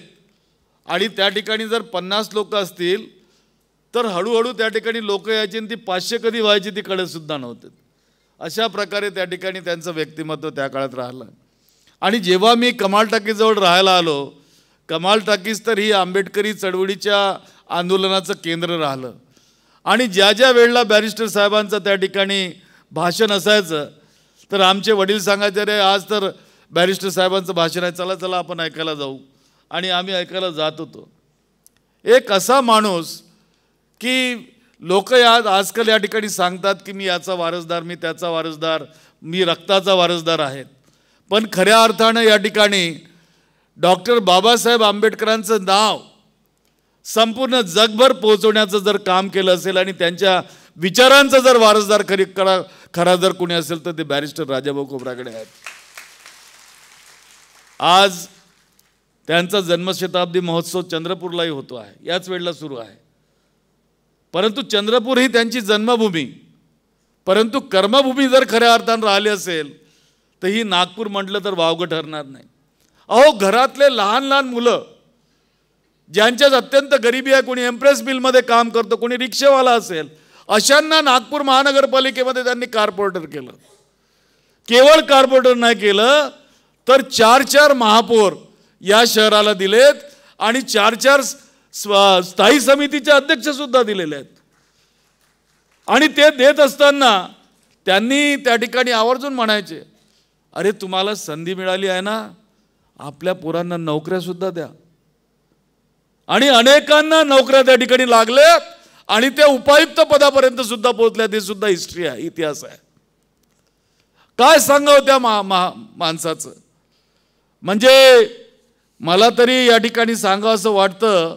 आणि त्या ठिकाणी जर 50 लोक असतील तर हळूहळू त्या ठिकाणी लोक यायची आणि ती 500 कधी व्हायची ती कळतसुद्धा नव्हते. अशा प्रकारे त्या ठिकाणी त्यांचं व्यक्तिमत्व त्या काळात राहिलं. आणि जेव्हा मी कमाल टाकीजवळ राहायला आलो, कमाल टाकीज तर ही आंबेडकरी चळवळीच्या आंदोलनाचं केंद्र राहिलं. आणि ज्या ज्या वेळेला बॅरिस्टर साहेबांचं त्या ठिकाणी भाषण असायचं तर आमचे वडील सांगायचे, रे आज तर बॅरिस्टर साहेबांचं भाषण आहे, चला चला आपण ऐकायला जाऊ. आणि आम्ही ऐकायला जात होतो. एक असा माणूस की लोक आजकाल या ठिकाणी सांगतात की मी याचा वारसदार, मी त्याचा वारसदार, मी रक्ताचा वारसदार आहेत. पण खऱ्या अर्थानं या ठिकाणी डॉक्टर बाबासाहेब आंबेडकरांचं नाव संपूर्ण जगभर पोहोचवण्याचं जर काम केलं असेल आणि त्यांच्या विचारांचा जर वारसदार खरा जर कोणी असेल तर ते बॅरिस्टर राजाभाऊ खोब्रागडे आहेत. आज त्यांचा जन्मशताब्दी महोत्सव चंद्रपूरलाही होतो आहे, याच वेळेला सुरू आहे. परंतु चंद्रपूर ही त्यांची जन्मभूमी, परंतु कर्मभूमी जर खऱ्या अर्थानं राहिली असेल तर ही नागपूर म्हटलं तर वावगं ठरणार नाही. अहो, घरातले लहान लहान मुलं ज्यांच्यात अत्यंत गरिबी आहे, कोणी एम्प्रेस मिलमध्ये काम करतो, कोणी रिक्षेवाला असेल, अशांना नागपूर महानगरपालिकेमध्ये त्यांनी कार्पोरेटर केलं. केवळ कार्पोरेटर नाही केलं तर 4-4 महापौर या शहराला दिलेत आणि 4-4 स्थायी समितीचे अध्यक्षसुद्धा दिलेले आहेत. आणि ते देत असताना त्यांनी त्या ठिकाणी आवर्जून म्हणायचे, अरे तुम्हाला संधी मिळाली आहे ना, आपल्या पोरांना नोकऱ्यासुद्धा द्या. आणि अनेकांना नोकऱ्या त्या ठिकाणी लागल्यात आणि त्या उपायुक्त पदापर्यंत सुद्धा पोहोचल्या, ते सुद्धा हिस्ट्री आहे, इतिहास आहे. काय सांगावं त्या माणसाचं. म्हणजे मला तरी या ठिकाणी सांगावं असं वाटतं.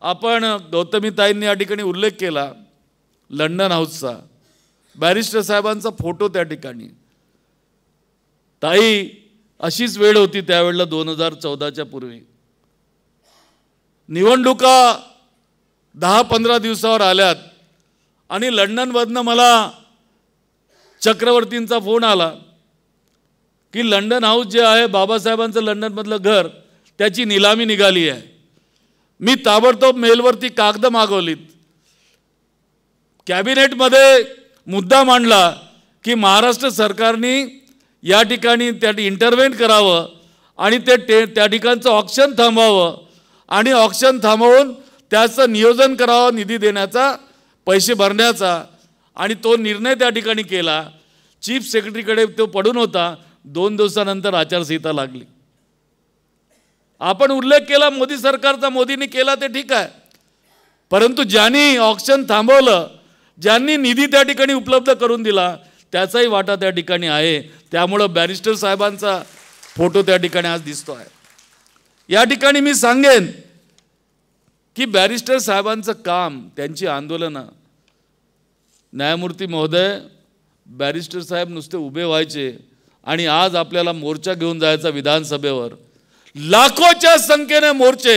आपण गौतमीताईंनी या ठिकाणी उल्लेख केला लंडन हाऊसचा, बॅरिस्टर साहेबांचा फोटो त्या ठिकाणी. ताई अशीच वेळ होती त्यावेळेला 2014च्या पूर्वी. निवडणुका 10-15 दिवसावर आल्यात आणि लंडनमधनं मला चक्रवर्तींचा फोन आला की लंडन हाऊस जे आहे बाबासाहेबांचं लंडनमधलं घर, त्याची निलामी निघाली आहे. मी ताबडतोब मेलवरती कागद मागवलीत. कॅबिनेटमध्ये मुद्दा मांडला की महाराष्ट्र सरकारने या ठिकाणी त्या इंटरव्हेंट करावं आणि त्या ठिकाणचं ऑक्शन थांबवावं आणि ऑक्शन थांबवून त्याचं नियोजन करावं, निधी देण्याचा, पैसे भरण्याचा. आणि तो निर्णय त्या ठिकाणी केला. चीफ सेक्रेटरीकडे तो पडून होता. 2 दिवसानंतर आचारसंहिता लागली. आपण उल्लेख केला मोदी सरकारचा, मोदींनी केला ते ठीक आहे, परंतु ज्यांनी ऑक्शन थांबवलं, ज्यांनी निधी त्या ठिकाणी उपलब्ध करून दिला, त्याचाही वाटा त्या ठिकाणी आहे. त्यामुळं बॅरिस्टर साहेबांचा फोटो त्या ठिकाणी आज दिसतो आहे. या ठिकाणी मी सांगेन की बॅरिस्टर साहेबांचं काम, त्यांची आंदोलनं, न्यायमूर्ती महोदय, बॅरिस्टर साहेब नुसते उभे व्हायचे आणि आज आपल्याला मोर्चा घेऊन जायचा विधानसभेवर. लाखोच्या संख्येने मोर्चे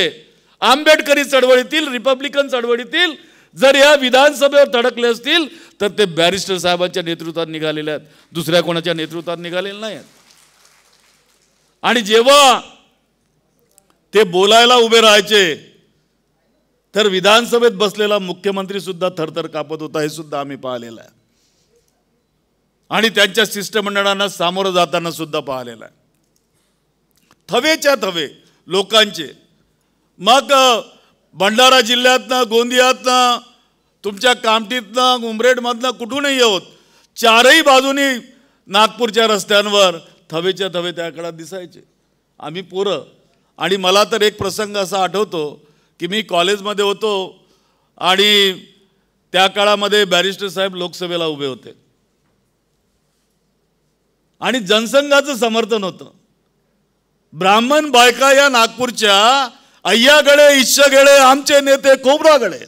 आंबेडकरी चळवळीतील, रिपब्लिकन चळवळीतील जर या विधानसभेवर धडकले असतील तर ते बॅरिस्टर साहेबांच्या नेतृत्वात निघालेले आहेत, दुसऱ्या कोणाच्या नेतृत्वात निघालेले नाही आहेत. आणि जेव्हा ते बोलायला उभे राहायचे तर विधानसभेत बसलेला मुख्यमंत्री सुद्धा थरथर कापत होता, हे सुद्धा आम्ही पाहिलेलं आहे. आणि त्यांच्या शिष्टमंडळांना सामोरं जाताना सुद्धा पाहिलेलं आहे. थवेच्या थवे लोकांचे. मग भंडारा जिल्ह्यातनं, गोंदियातनं, तुमच्या कामठीतनं, उमरेडमधनं, कुठूनही होत, चारही बाजूनी नागपूरच्या रस्त्यांवर थवेच्या थवे त्या काळात दिसायचे. आम्ही पोरं. आणि मला तर एक प्रसंग असा आठवतो की मी कॉलेजमध्ये होतो आणि त्या काळामध्ये बॅरिस्टर साहेब लोकसभेला उभे होते आणि जनसंघाचं समर्थन होतं. ब्राह्मण बायका या नागपूरच्या अय्यागळे इच्छगळे आमचे नेते खोबरागळे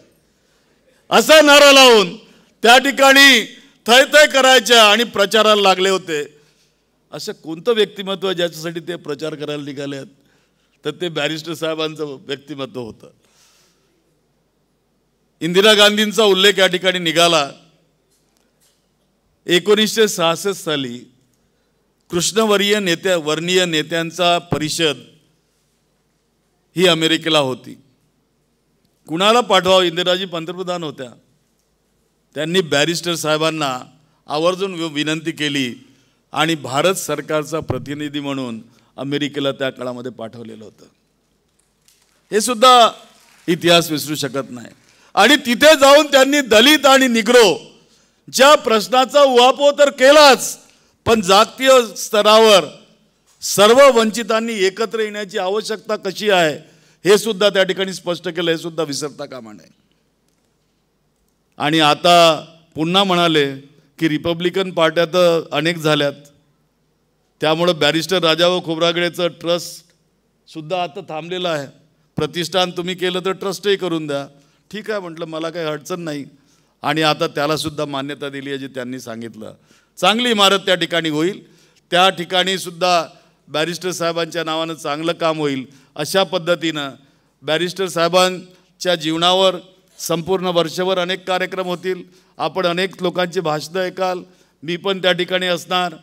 असा नारा लावून त्या ठिकाणी थय थय करायच्या आणि प्रचाराला लागले होते. असं कोणतं व्यक्तिमत्व ज्याच्यासाठी ते प्रचार करायला निघाले आहेत, तर ते बॅरिस्टर साहेबांचं व्यक्तिमत्व होतं. इंदिरा गांधींचा उल्लेख या ठिकाणी निघाला. 1966 साली वर्णीय नेत्यांचा परिषद ही अमेरिकेला होती. कुणाला पाठवावं? इंदिराजी पंतप्रधान होत्या. त्यांनी बॅरिस्टर साहेबांना आवर्जून विनंती केली आणि भारत सरकारचा प्रतिनिधी म्हणून अमेरिकेला त्या काळामध्ये पाठवलेलं होतं. हे सुद्धा इतिहास विसरू शकत नाही. आणि तिथे जाऊन त्यांनी दलित आणि निग्रो ज्या प्रश्नाचा उहापोह तर केलाच, पण जागतिक स्तरावर सर्व वंचितांनी एकत्र येण्याची आवश्यकता कशी आहे हे सुद्धा त्या ठिकाणी स्पष्ट केलं. हे सुद्धा विसरता कामा नये. आणि आता पुन्हा म्हणाले की रिपब्लिकन पार्ट्या तर अनेक झाल्यात, त्यामुळं बॅरिस्टर राजाभाऊ खोब्रागडेचं ट्रस्ट सुद्धा आता थांबलेलं आहे. प्रतिष्ठान तुम्ही केलं तर ट्रस्टही करून द्या. ठीक आहे म्हटलं, मला काही अडचण नाही. आणि आता त्याला सुद्धा मान्यता दिली आहे, जी त्यांनी सांगितलं. चांगली इमारत त्या ठिकाणी होईल. त्या ठिकाणी सुद्धा बॅरिस्टर साहेबांच्या नावानं चांगलं काम होईल. अशा पद्धतीनं बॅरिस्टर साहेबांच्या जीवनावर संपूर्ण वर्षभर अनेक कार्यक्रम होतील. आपण अनेक लोकांची भाषणं ऐकाल, मी पण त्या ठिकाणी असणार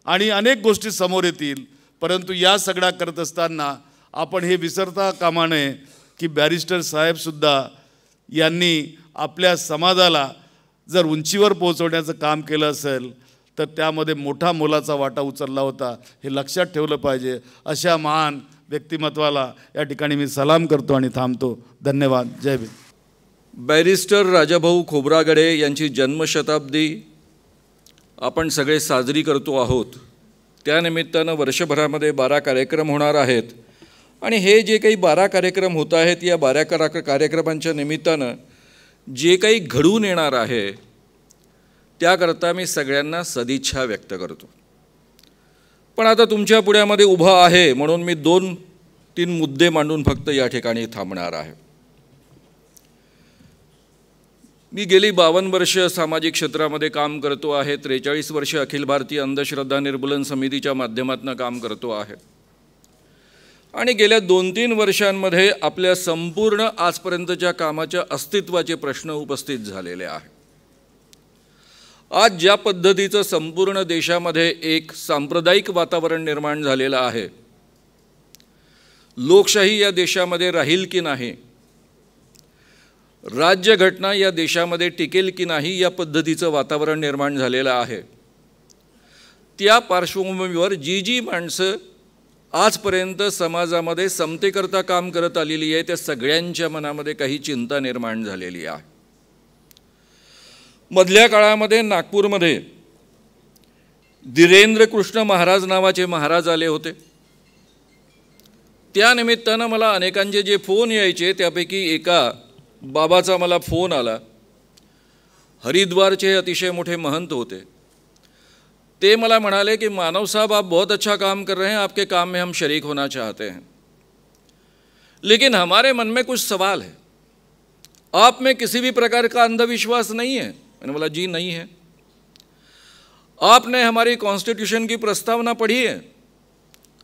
आणि अनेक गोष्टी समोर येतील. परंतु या सगळ्या करत असताना आपण हे विसरता कामा नये की बॅरिस्टर साहेबसुद्धा यांनी आपल्या समाजाला जर उंचीवर पोहोचवण्याचं काम केलं असेल तर त्यामध्ये मोठा मोलाचा वाटा उचलला होता, हे लक्षात ठेवलं पाहिजे. अशा महान व्यक्तिमत्वाला या ठिकाणी मी सलाम करतो आणि थांबतो. धन्यवाद. जय भीम. बॅरिस्टर राजाभाऊ खोब्रागडे यांची जन्मशताब्दी आपण सगळे साजरी करतो आहोत. त्यानिमित्तानं वर्षभरामध्ये 12 कार्यक्रम होणार आहेत. आणि हे जे काही 12 कार्यक्रम होत आहेत, या 12 कार्यक्रमांच्या निमित्तानं जे काही घडून येणार आहे त्याकरता मी सगळ्यांना सदिच्छा व्यक्त करतो. पण आता तुमच्या पुढ्यामध्ये उभा आहे म्हणून मी 2-3 मुद्दे मांडून फक्त या ठिकाणी थांबणार आहे. मी गेली 52 वर्ष सामाजिक क्षेत्रामध्ये काम करतो आहे. 43 वर्ष अखिल भारतीय अंधश्रद्धा निर्मूलन समितीच्या माध्यमातून काम करतो आहे. आणि गेल्या 2-3 वर्षांमध्ये आपल्या संपूर्ण आजपर्यंतच्या कामाच्या अस्तित्वाचे प्रश्न उपस्थित झालेले आहेत. आज ज्या पद्धतीचं संपूर्ण देशामध्ये एक सांप्रदायिक वातावरण निर्माण झालेलं आहे, लोकशाही या देशामध्ये राहील की नाही, राज्यघटना या देशामध्ये टिकेल की नाही या पद्धतीचं वातावरण निर्माण झालेलं आहे. त्या पार्श्वभूमीवर जी माणसं आजपर्यंत समाजामध्ये समतेकरता काम करत आलेली आहे त्या सगळ्यांच्या मनामध्ये काही चिंता निर्माण झालेली आहे. मधल्या काळामध्ये नागपूरमध्ये धीरेंद्र कृष्ण महाराज नावाचे महाराज आले होते. त्या निमित्तानं मला अनेकांचे जे फोन यायचे त्यापैकी एका बाबाचा मला फोन आला. हरिद्वारचे अतिशय मोठे महंत होते. ते मला म्हणाले कि मानव साहब आप बहुत अच्छा काम कर रहे हैं, आपके काम में हम शरीक होना चाहते हैं, लेकिन हमारे मन में कुछ सवाल है. आप में किसी भी प्रकार का अंधविश्वास नहीं है? मैंने बोला जी नहीं है. आपने हमारी कॉन्स्टिट्यूशन की प्रस्तावना पढ़ी है?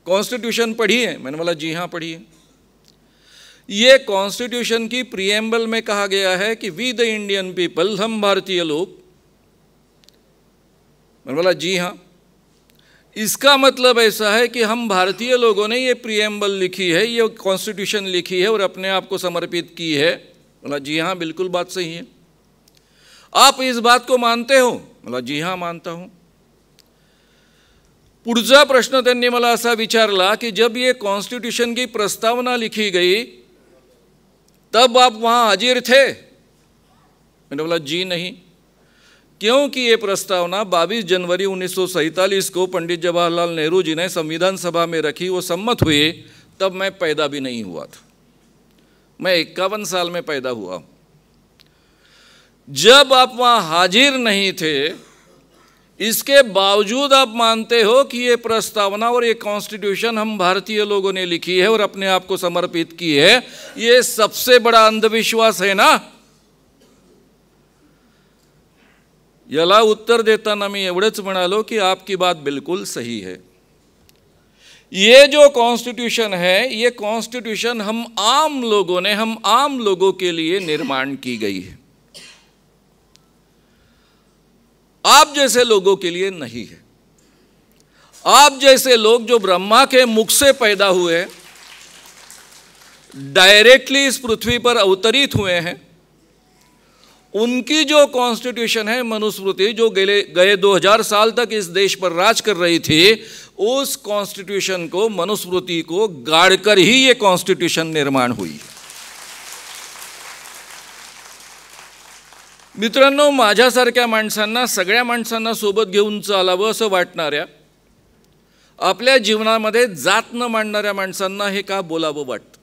कॉन्स्टिट्यूशन पढ़ी है? मैंने बोला जी हाँ पढ़ी है. ये कॉन्स्टिट्यूशन की प्रीएम्बल में कहा गया है कि वी द इंडियन पीपल, हम भारतीय लोग. मैंने बोला जी हाँ. इसका मतलब ऐसा है कि हम भारतीय लोगों ने ये प्रीएम्बल लिखी है, ये कॉन्स्टिट्यूशन लिखी है और अपने आप को समर्पित की है. बोला जी हाँ बिल्कुल बात सही है. आप इस बात को मानते हो? बोला जी हाँ मानता हूँ. पुढचा प्रश्न त्यांनी मला असा विचारला कि जब ये कॉन्स्टिट्यूशन की प्रस्तावना लिखी गई तब आप वहाँ हाजिर थे? मैंने बोला जी नहीं, क्योंकि ये प्रस्तावना 22 जनवरी 1947 को पंडित जवाहरलाल नेहरू जी ने संविधान सभा में रखी, वो सम्मत हुए, तब मैं पैदा भी नहीं हुआ था. मैं 51 साल में पैदा हुआ. जब आप वहाँ हाजिर नहीं थे, इसके बावजूद आप मानते हो कि ये प्रस्तावना और ये कॉन्स्टिट्यूशन हम भारतीय लोगों ने लिखी है और अपने आप को समर्पित की है, ये सबसे बड़ा अंधविश्वास है ना. याला उत्तर देताना मी एवढंच म्हणालो कि आपकी बात बिल्कुल सही है. ये जो कॉन्स्टिट्यूशन है, ये कॉन्स्टिट्यूशन हम आम लोगों के लिए निर्माण की गई है, आप जैसे लोगों के लिए नहीं है. आप जैसे लोग जो ब्रह्मा के मुख से पैदा हुए, डायरेक्टली इस पृथ्वी पर अवतरित हुए हैं, उनकी जो कॉन्स्टिट्यूशन है मनुस्मृति, जो गए 2000 साल तक इस देश पर राज कर रही थी, उस कॉन्स्टिट्यूशन को, मनुस्मृति को गाड़कर ही ये कॉन्स्टिट्यूशन निर्माण हुई. मित्रांनो, माझ्यासारख्या माणसांना, सगळ्या माणसांना सोबत घेऊन चालावं असं वाटणाऱ्या, आपल्या जीवनामध्ये जात न मांडणाऱ्या माणसांना हे का बोलावं वाटतं.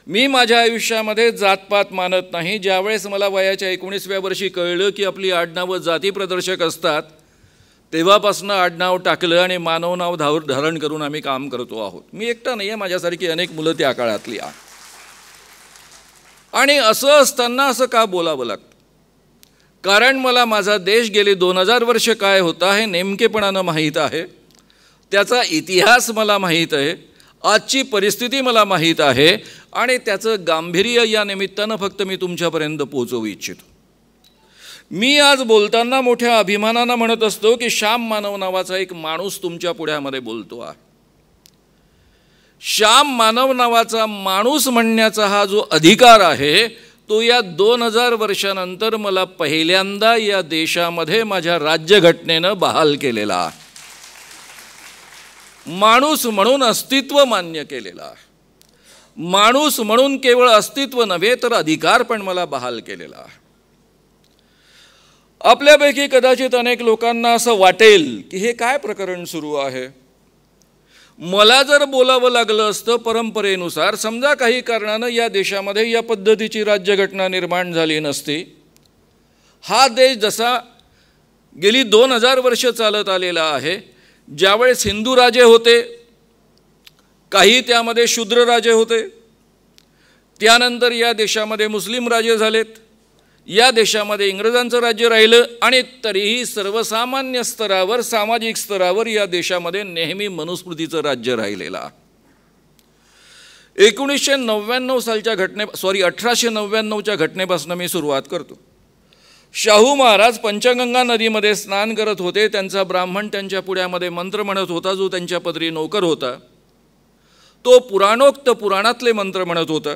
मी माझ्या आयुष्यामध्ये जातपात मानत नाही. ज्यावेळेस मला वयाच्या 19व्या वर्षी कळलं की आपली आडनावं जाती प्रदर्शक असतात, तेव्हापासून आडनाव टाकलं आणि मानव नाव धारण करून आम्ही काम करतो आहोत. मी एकटा नाही आहे, माझ्यासारखी अनेक मुलं त्या काळातली आहेत. आणि असं असताना असं का बोलावं लागतं? कारण मला माझा देश गेले 2000 वर्ष काय होता हे नेमकेपणानं माहीत आहे. त्याचा इतिहास मला माहीत आहे, आजची परिस्थिती मला माहीत आहे आणि त्याचं गांभीर्य या निमित्तानं फक्त मी तुमच्यापर्यंत पोहोचवू इच्छितो. मी आज बोलताना मोठ्या अभिमानानं म्हणत असतो की श्याम मानव नावाचा एक माणूस तुमच्या पुढ्यामध्ये बोलतो आहे. श्याम मानव नावाचा माणूस म्हणण्याचा हा जो अधिकार आहे तो या 2000 वर्षानंतर मला पहिल्यांदा या देशामध्ये माझ्या राज्यघटनेनं बहाल केलेला आहे. माणूस म्हणून अस्तित्व मान्य केलेला आहे. माणूस म्हणून केवळ अस्तित्व नव्हे तर अधिकार पण मला बहाल केलेला आहे. आपल्यापैकी कदाचित अनेक लोकांना असं वाटेल की हे काय प्रकरण सुरू आहे. मला जर बोलावं लागलं असतं परंपरेनुसार, समजा काही कारणानं या देशामध्ये या पद्धतीची राज्यघटना निर्माण झाली नसती, हा देश जसा गेली 2000 वर्ष चालत आलेला आहे, ज्यावेळेस हिंदू राजे होते, काही त्यामध्ये शूद्र राजे होते, त्यानंतर या देशामध्ये मुस्लिम राजे झालेत, या देशामध्ये इंग्रजांचं राज्य राहिलं, आणि तरीही सर्वसामान्य स्तरावर, सामाजिक स्तरावर या देशामध्ये नेहमी मनुस्मृतीचं राज्य राहिलेलं आहे. 1999 सालच्या 1899च्या घटनेपासून मी सुरुवात करतो. शाहू महाराज पंचगंगा नदीमध्ये स्नान करत होते. त्यांचा ब्राह्मण त्यांच्या पुढ्यामध्ये मंत्र म्हणत होता, जो त्यांच्या पदरी नोकर होता. तो पुराणोक्त पुराणातले मंत्र म्हणत होता.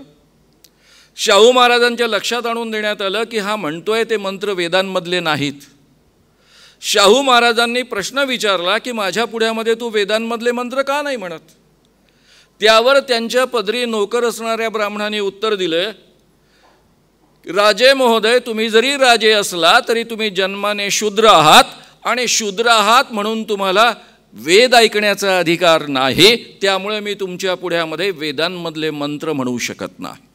शाहू महाराजांच्या लक्षात आणून देण्यात आलं की हा म्हणतोय ते मंत्र वेदांमधले नाहीत. शाहू महाराजांनी प्रश्न विचारला की माझ्या पुढ्यामध्ये तू वेदांमधले मंत्र का नाही म्हणत? त्यावर त्यांच्या पदरी नोकर असणाऱ्या ब्राह्मणाने उत्तर दिलं, राजे महोदय, तुम्ही जरी राजे असला तरी तुम्ही जन्माने शूद्र आहात, आणि शूद्र आहात म्हणून तुम्हाला वेद ऐकण्याचा अधिकार नाही, त्यामुळे मी तुमच्या पुढ्यामध्ये वेदांमधले मंत्र म्हणू शकत नाही.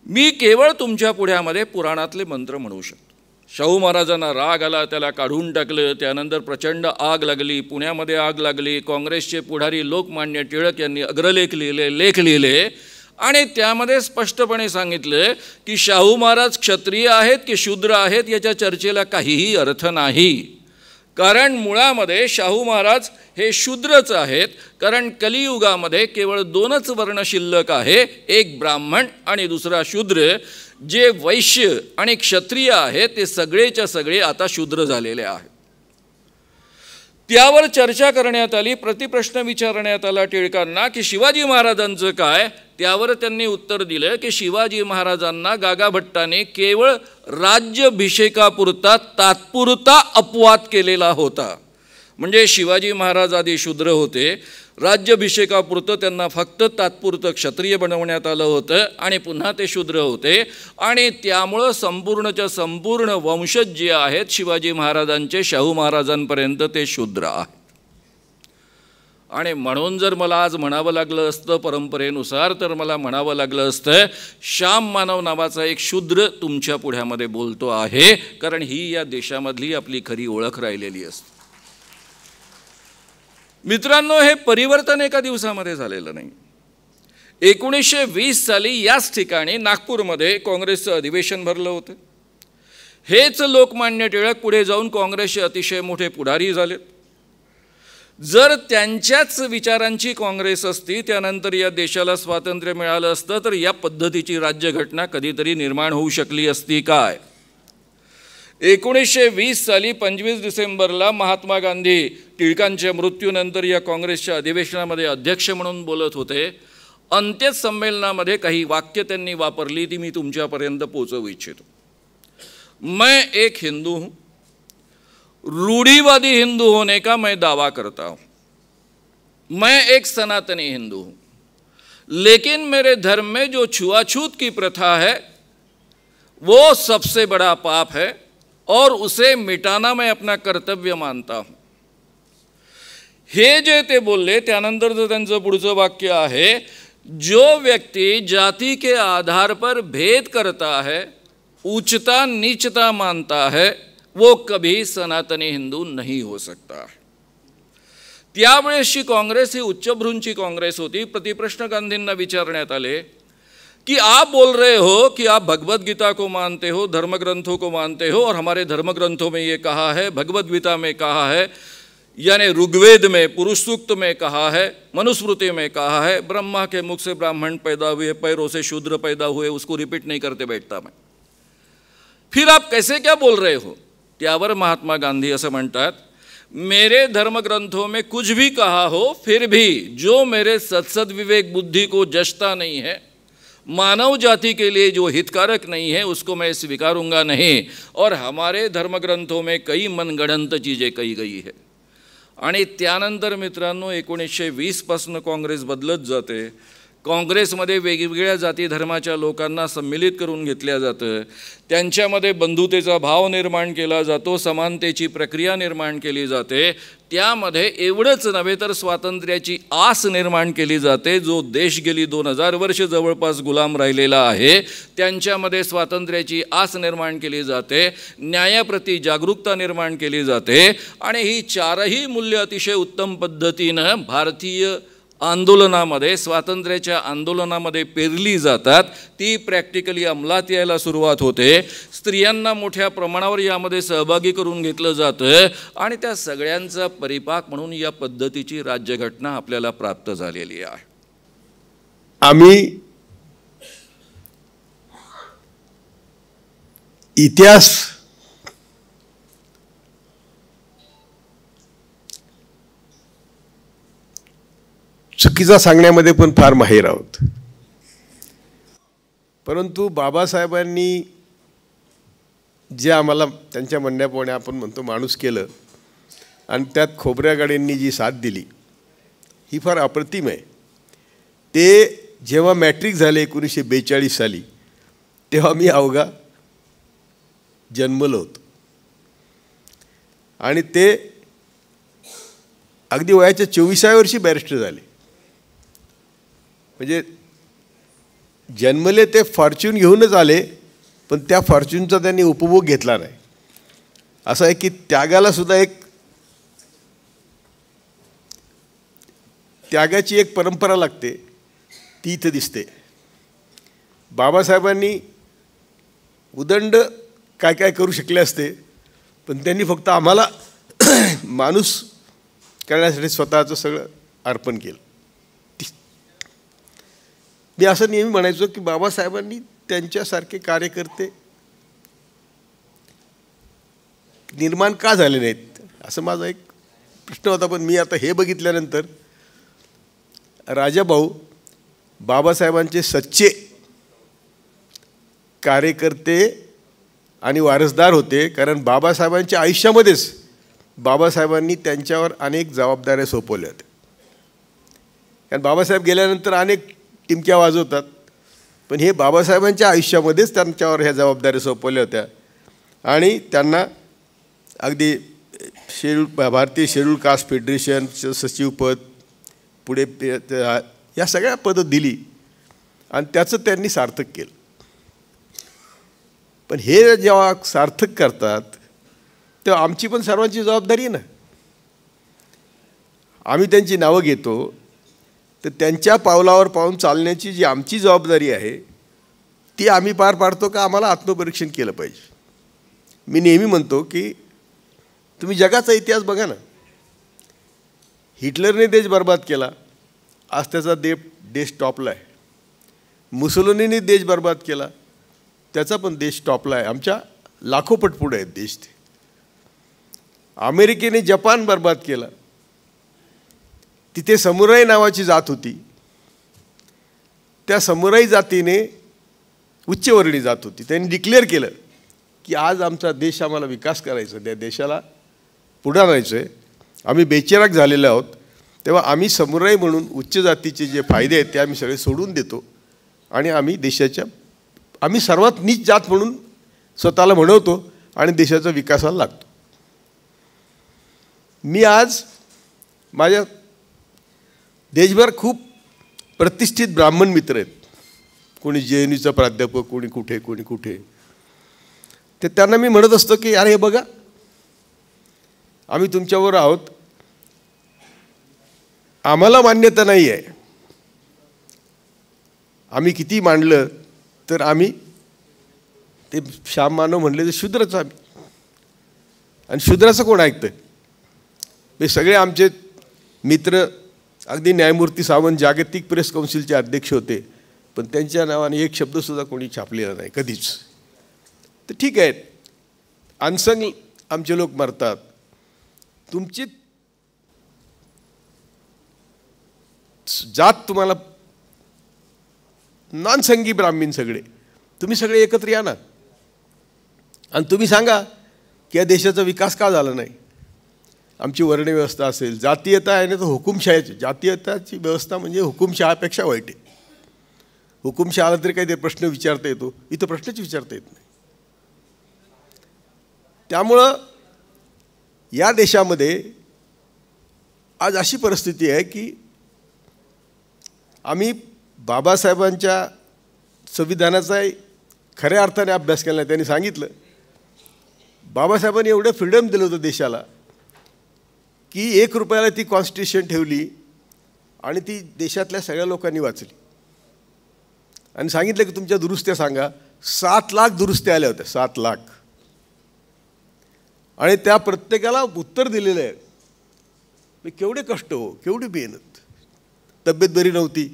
मी केवळ तुमच्या पुढ्यामध्ये पुराणातले मंत्र म्हणू शकतो. शाहू महाराजांना राग आला, त्याला काढून टाकलं. त्यानंतर प्रचंड आग लागली, पुण्यामध्ये आग लागली. काँग्रेसचे पुढारी लोकमान्य टिळक यांनी अग्रलेख लिहिले, लेख लिहिले, आणि त्यामध्ये स्पष्टपणे सांगितलं की शाहू महाराज क्षत्रिय आहेत की शूद्र आहेत याच्या चर्चेला काहीही अर्थ नाही. कारण मुळामध्ये शाहू महाराज हे शूद्रच आहेत, कारण कलियुगामध्ये केवळ 2च वर्ण शिल्लक आहे, एक ब्राह्मण आणि दुसरा शूद्र. जे वैश्य आणि क्षत्रिय आहेत ते सगळेच्या सगळे आता शूद्र झालेले आहेत. त्यावर चर्चा करण्यात आली, प्रतिप्रश्न विचारण्यात आला टिळकांना की शिवाजी महाराजांचं काय? त्यावर त्यांनी उत्तर दिलं की शिवाजी महाराजांना गागाभट्टाने केवळ राज्याभिषेकापुरता तात्पुरता अपवाद केलेला होता. म्हणजे शिवाजी महाराज आधी शूद्र होते, राज्याभिषेकापुरतं त्यांना फक्त तात्पुरतं क्षत्रिय बनवण्यात आलं होतं, आणि पुन्हा ते शूद्र होते, आणि त्यामुळं संपूर्णच्या संपूर्ण वंशज जे आहेत शिवाजी महाराजांचे शाहू महाराजांपर्यंत ते शूद्र आहेत. आणि म्हणून जर मला आज म्हणावं लागलं असतं परंपरेनुसार, तर मला म्हणावं लागलं असतं श्याम मानव नावाचा एक शूद्र तुमच्या पुढ्यामध्ये बोलतो आहे, कारण ही या देशामधली आपली खरी ओळख राहिलेली असते. मित्रांनो, हे परिवर्तन एका दिवसामध्ये झालेलं नाही. 1920 साली याच ठिकाणी नागपूरमध्ये काँग्रेसचं अधिवेशन भरलं होतं. हेच लोकमान्य टिळक पुढे जाऊन काँग्रेसचे अतिशय मोठे पुढारी झाले. जर त्यांच्याच विचारांची काँग्रेस असती, त्यानंतर या देशाला स्वातंत्र्य मिळालं असतं, तर या पद्धतीची राज्यघटना कधीतरी निर्माण होऊ शकली असती काय? 1920 साली 25 डिसेंबरला महात्मा गांधी टिळकांच्या मृत्यूनंतर या काँग्रेसच्या अधिवेशनामध्ये अध्यक्ष म्हणून बोलत होते. अंत्यच संमेलनामध्ये काही वाक्य त्यांनी वापरली, ती मी तुमच्यापर्यंत पोहोचवू इच्छितो. मैं एक हिंदू हूँ, रूढ़िवादी हिंदू होने का मैं दावा करता हूँ. मैं एक सनातनी हिंदू हूँ, लेकिन मेरे धर्म में जो छुआछूत की प्रथा है वो सबसे बड़ा पाप है, और उसे मिटाना मैं अपना कर्तव्य मानता हूँ. हे जे ते बोलले, त्यानंतरचं त्यांचं पुढचं वाक्य आहे, जो व्यक्ति जाति के आधार पर भेद करता है, ऊंचता नीचता मानता है, वो कभी सनातनी हिंदू नहीं हो सकता. त्यावेळेसची काँग्रेस ही उच्चभ्रूंची काँग्रेस होती. प्रतिप्रश्न गांधींना विचारण्यात आले कि आप बोल रहे हो कि आप भगवद गीता को मानते हो, धर्मग्रंथों को मानते हो, और हमारे धर्मग्रंथों में ये कहा है, भगवद गीता में कहा है, यानी ऋग्वेद में, पुरुष सूक्त में कहा है, मनुस्मृति में कहा है, ब्रह्मा के मुख से ब्राह्मण पैदा हुए, पैरों से शूद्र पैदा हुए, उसको रिपीट नहीं करते बैठता मैं. फिर आप कैसे क्या बोल रहे हो? त्यावर महात्मा गांधी असं म्हणतात, मेरे धर्मग्रंथों में कुछ भी कहा हो, फिर भी जो मेरे सत्सद विवेक बुद्धि को जचता नहीं है, मानव जाति के लिए जो हितकारक नहीं है, उसको मैं स्वीकारूंगा नहीं. और हमारे धर्मग्रंथों में कई मनगढ़ंत चीज़ें कही गई है. आणि त्यानंतर मित्रांनो 1920 पासून काँग्रेस बदलत जाते. काँग्रेसमध्ये वेगवेगळ्या जाती धर्माच्या लोकांना सम्मिलित करून घेतल्या जातं, त्यांच्यामध्ये बंधुतेचा भाव निर्माण केला जातो, समानतेची प्रक्रिया निर्माण केली जाते, त्यामध्ये एवढंच नव्हे तर स्वातंत्र्याची आस निर्माण केली जाते. जो देश गेली 2000 वर्ष जवळपास गुलाम राहिलेला आहे त्यांच्यामध्ये स्वातंत्र्याची आस निर्माण केली जाते, न्यायाप्रती जागरूकता निर्माण केली जाते आणि ही चारही मूल्य अतिशय उत्तम पद्धतीनं भारतीय आंदोलनामध्ये, स्वातंत्र्याच्या आंदोलनामध्ये पेरली जातात. ती प्रॅक्टिकली अंमलात यायला सुरुवात होते. स्त्रियांना मोठ्या प्रमाणावर यामध्ये सहभागी करून घेतलं जातं आणि त्या सगळ्यांचा परिपाक म्हणून या पद्धतीची राज्यघटना आपल्याला प्राप्त झालेली आहे. आम्ही इतिहास चुकीचा सांगण्यामध्ये पण फार माहीर आहोत, परंतु बाबासाहेबांनी जे आम्हाला त्यांच्या म्हणण्याप्रमाणे आपण म्हणतो माणूस केलं आणि त्यात खोबऱ्या गाड्यांनी जी साथ दिली ही फार अप्रतिम आहे. ते जेव्हा मॅट्रिक झाले 1942 साली तेव्हा मी अवघा जन्मलो होतो आणि ते अगदी वयाच्या 24व्या वर्षी बॅरिस्टर झाले. म्हणजे जन्मले ते फॉर्च्यून घेऊनच आले, पण त्या फॉर्च्यूनचा त्यांनी उपभोग घेतला नाही. असं आहे की त्यागाला सुद्धा एक त्यागाची एक परंपरा लागते, ती इथं दिसते. बाबासाहेबांनी उदंड काय काय करू शकले असते, पण त्यांनी फक्त आम्हाला माणूस करण्यासाठी स्वतःचं सगळं अर्पण केलं. मी असं नेहमी म्हणायचो की बाबासाहेबांनी त्यांच्यासारखे कार्यकर्ते निर्माण का झाले नाहीत, असं माझा एक प्रश्न होता. पण मी आता हे बघितल्यानंतर राजाभाऊ बाबासाहेबांचे सच्चे कार्यकर्ते आणि वारसदार होते, कारण बाबासाहेबांच्या आयुष्यामध्येच बाबासाहेबांनी त्यांच्यावर अनेक जबाबदाऱ्या सोपवल्या होत्या. कारण बाबासाहेब गेल्यानंतर अनेक टिमक्या वाजवतात, पण हे बाबासाहेबांच्या आयुष्यामध्येच त्यांच्यावर ह्या जबाबदाऱ्या सोपवल्या होत्या आणि त्यांना अगदी भारतीय शेड्यूल कास्ट फेडरेशनचं सचिवपद, पुढे या सगळ्या पदं दिली आणि त्याचं त्यांनी सार्थक केलं. पण हे जेव्हा सार्थक करतात तेव्हा आमची पण सर्वांची जबाबदारी आहे ना. आम्ही त्यांची नावं घेतो, तर त्यांच्या पावलावर पाऊल चालण्याची जी आमची जबाबदारी आहे ती आम्ही पार पाडतो का, आम्हाला आत्मपरीक्षण केलं पाहिजे. मी नेहमी म्हणतो की तुम्ही जगाचा इतिहास बघा ना. हिटलरने देश बर्बाद केला, आज त्याचा देश टॉपला आहे. मुसोलिनीने देश बर्बाद केला, त्याचा पण देश टॉपला आहे. आमच्या लाखोपट पुढे आहेत देश ते. अमेरिकेने जपान बर्बाद केला, तिथे समुराई नावाची जात होती, त्या समुराई जातीने उच्चवर्णीय जात होती, त्यांनी डिक्लेअर केलं की आज आमचा देश आम्हाला विकास करायचा, त्या देशाला पुढे आणायचं आहे, आम्ही बेचिराग झालेले आहोत, तेव्हा आम्ही समुराई म्हणून उच्च जातीचे जे फायदे आहेत ते आम्ही सगळे सोडून देतो आणि आम्ही सर्वात नीच जात म्हणून स्वतःला म्हणवतो आणि देशाच्या विकासाला लागतो. मी आज माझ्या देशभर खूप प्रतिष्ठित ब्राह्मण मित्र आहेत, कोणी JNUचा प्राध्यापक, कोणी कुठे, ते त्यांना मी म्हणत असतो की अरे हे बघा, आम्ही तुमच्याबरोबर आहोत, आम्हाला मान्यता नाही आहे, आम्ही किती मांडलं तर आम्ही ते श्याम मानव म्हणले तर शूद्रच आम्ही, आणि शूद्राचं कोण ऐकतं. हे सगळे आमचे मित्र, अगदी न्यायमूर्ती सावंत जागतिक प्रेस काउन्सिलचे अध्यक्ष होते, पण त्यांच्या नावाने एक शब्दसुद्धा कोणी छापलेला नाही कधीच. तर ठीक आहे, अनसंग आमचे लोक मरतात, तुमची जात तुम्हाला नॉनसंगी ब्राह्मण सगळे, तुम्ही सगळे एकत्र या ना आणि तुम्ही सांगा की या देशाचा विकास का झाला नाही. आमची वर्णव्यवस्था असेल, जातीयता आहे ना, तर हुकुमशाहीची, जातीयताची व्यवस्था म्हणजे हुकुमशहापेक्षा वाईट आहे. हुकुमशहा आला तरी काहीतरी प्रश्न विचारता येतो, इथं प्रश्नच विचारता येत नाही. त्यामुळं या देशामध्ये आज अशी परिस्थिती आहे की आम्ही बाबासाहेबांच्या संविधानाचा खऱ्या अर्थाने अभ्यास केला नाही. त्यांनी सांगितलं बाबासाहेबांनी एवढं फ्रीडम दिलं होतं देशाला की 1 रुपयाला ती कॉन्स्टिट्यूशन ठेवली आणि ती देशातल्या सगळ्या लोकांनी वाचली आणि सांगितलं की तुमच्या दुरुस्त्या सांगा. 7 लाख दुरुस्त्या आल्या होत्या, 7 लाख, आणि त्या प्रत्येकाला उत्तर दिलेलं आहे. केवढे कष्ट हो, केवढी मेहनत, तब्येत बरी नव्हती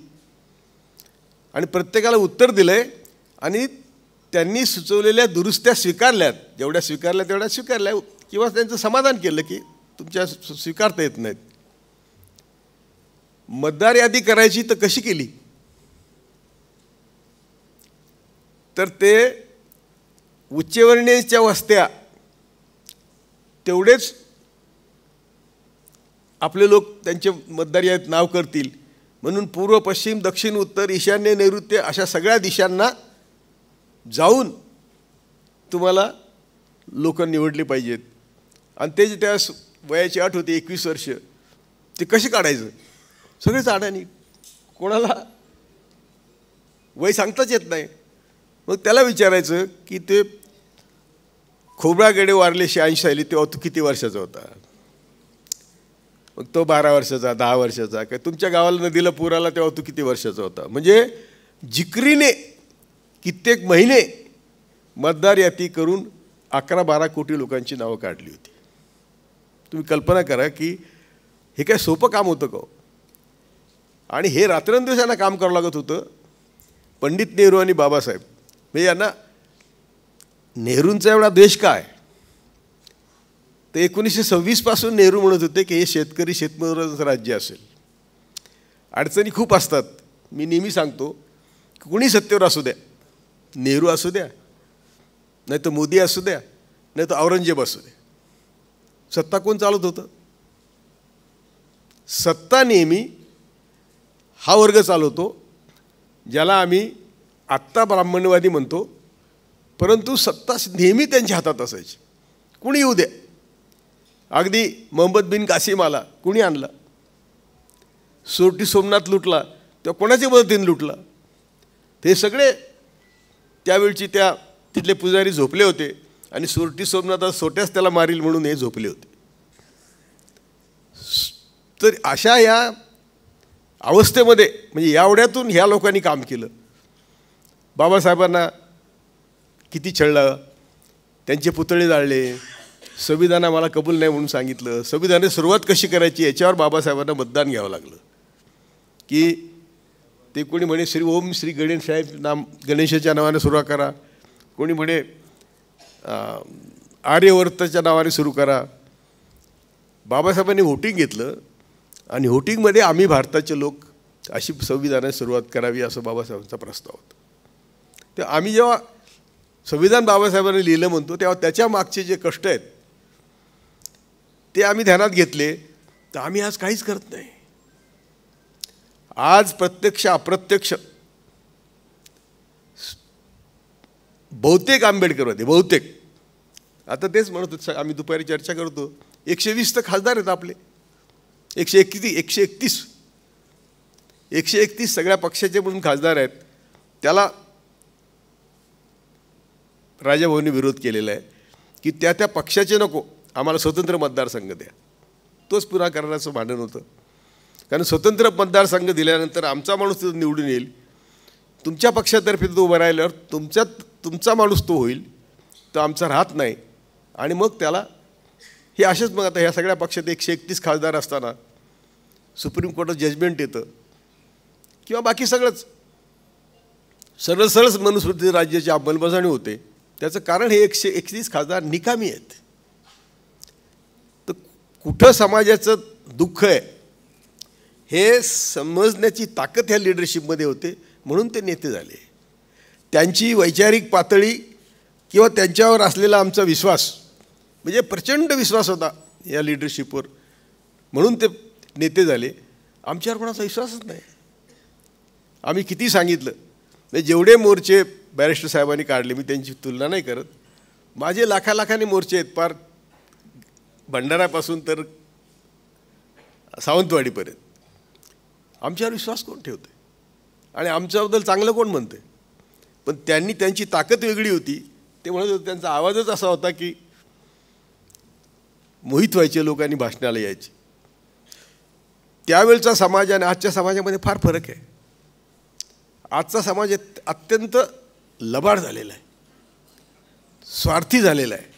आणि प्रत्येकाला उत्तर दिलं आहे आणि त्यांनी सुचवलेल्या दुरुस्त्या स्वीकारल्यात. जेवढ्या स्वीकारल्या तेवढ्या स्वीकारल्या किंवा त्यांचं समाधान केलं की तुमच्या स्वीकारता येत नाहीत. मतदार यादी करायची तर कशी केली, तर ते उच्चवर्णीयांच्या वस्त्या तेवढेच आपले लोक त्यांचे मतदार यादीत नाव करतील म्हणून पूर्व, पश्चिम, दक्षिण, उत्तर, ईशान्य, नैऋत्य अशा सगळ्या दिशांना जाऊन तुम्हाला लोक निवडली पाहिजेत. आणि ते जे त्या वयाची अट होती 21 वर्ष, ते कसे काढायचं, सगळेच अडाणी, कोणाला वय सांगताच येत नाही. मग त्याला विचारायचं की ते खोब्रागडे वारले 86 साली, तेव्हा तू किती वर्षाचा होता? मग तो 12 वर्षाचा, 10 वर्षाचा. काय तुमच्या गावाला नदीला पूर आला तेव्हा तू किती वर्षाचा होता? म्हणजे जिकरीने कित्येक महिने मतदार यादी करून 11-12 कोटी लोकांची नावं काढली होती. तुम्ही कल्पना करा की हे काय सोपं काम होतं का? आणि हे रात्रंदिवस यांना काम करावं लागत होतं. पंडित नेहरू आणि बाबासाहेब म्हणजे यांना नेहरूंचा एवढा द्वेष काय? तर 1926 पासून नेहरू म्हणत होते की हे शेतकरी शेतमजुरांचं राज्य असेल. अडचणी खूप असतात. मी नेहमी सांगतो की कुणी सत्तेवर असू द्या, नेहरू असू द्या, नाही तर मोदी असू द्या, नाही तर औरंगजेब असू द्या, सत्ता कोण चालवत होतं? सत्ता नेहमी हा वर्ग चालवतो ज्याला आम्ही आत्ता ब्राह्मणवादी म्हणतो, परंतु सत्ता नेहमी त्यांच्या हातात असायची. कुणी येऊ द्या. अगदी मोहम्मद बिन कासिम आला, कुणी आणला? सोरटी सोमनाथ लुटला तेव्हा कोणाच्या मदतीने लुटला? ते सगळे त्यावेळची तिथले पुजारी झोपले होते आणि सोरटी सोमनाथ सोट्यास त्याला मारील म्हणून हे झोपले होते. तर अशा या अवस्थेमध्ये म्हणजे यावड्यातून ह्या लोकांनी काम केलं. बाबासाहेबांना किती छळलं, त्यांचे पुतळे जाळले, संविधान आम्हाला कबूल नाही म्हणून सांगितलं. संविधानाची सुरुवात कशी करायची याच्यावर बाबासाहेबांना मतदान घ्यावं लागलं. की ते कोणी म्हणे ओम श्री गणेश साहेब गणेशाच्या नावाने सुरू करा, कोणी म्हणे आर्यवर्तच्या नावाने सुरू करा. बाबासाहेबांनी व्होटिंग घेतलं आणि व्होटिंगमध्ये आम्ही भारताचे लोक अशी संविधानाची सुरुवात करावी असं बाबासाहेबांचा प्रस्ताव होता. तर आम्ही जेव्हा संविधान बाबासाहेबांनी लिहिलं म्हणतो तेव्हा त्याच्या मागचे जे कष्ट आहेत ते आम्ही ध्यानात घेतले. तर आम्ही आज काहीच करत नाही. आज प्रत्यक्ष अप्रत्यक्ष बहुतेक आंबेडकरवादी, बहुतेक, आता तेच म्हणत होतो आम्ही दुपारी चर्चा करतो, 120 तर खासदार आहेत आपले, 131 सगळ्या पक्षाचे म्हणून खासदार आहेत. त्याला राजाभाऊंनी विरोध केलेला आहे की त्या पक्षाचे नको, आम्हाला स्वतंत्र मतदारसंघ द्या. तोच पुन्हा करण्याचं भांडण होतं. कारण स्वतंत्र मतदारसंघ दिल्यानंतर आमचा माणूस तो निवडून येईल, तुमच्या पक्षातर्फे तो उभं राहिल्यावर तुमचा माणूस तो होईल, तो आमचा राहत नाही. आणि मग त्याला हे असेच, मग आता ह्या सगळ्या पक्षात 131 खासदार असताना सुप्रीम कोर्टात जजमेंट येतं किंवा बाकी सगळंच सरळ मनुस्मृती राज्याची अंमलबजावणी होते. त्याचं कारण हे 131 खासदार निकामी आहेत. तर कुठं समाजाचं दुःख आहे हे समजण्याची ताकद ह्या लिडरशिपमध्ये होते, म्हणून ते नेते झाले. त्यांची वैचारिक पातळी किंवा त्यांच्यावर असलेला आमचा विश्वास म्हणजे प्रचंड विश्वास होता या लिडरशिपवर, म्हणून ते नेते झाले. आमच्यावर कोणाचा विश्वासच नाही. आम्ही किती सांगितलं म्हणजे जेवढे मोर्चे बॅरिस्टर साहेबांनी काढले, मी त्यांची तुलना नाही करत, माझे लाखाने मोर्चे आहेत, पार भंडारापासून तर सावंतवाडीपर्यंत. आमच्यावर विश्वास कोण ठेवते आणि आमच्याबद्दल चांगलं कोण म्हणते? पण त्यांनी त्यांची ताकद वेगळी होती. ते म्हणत होते, त्यांचा आवाजच असा होता की मोहित व्हायचे लोकांनी भाषणाला यायचे. त्यावेळचा समाज आणि आजच्या समाजामध्ये फार फरक आहे. आजचा समाज अत्यंत लबाड झालेला आहे, स्वार्थी झालेला आहे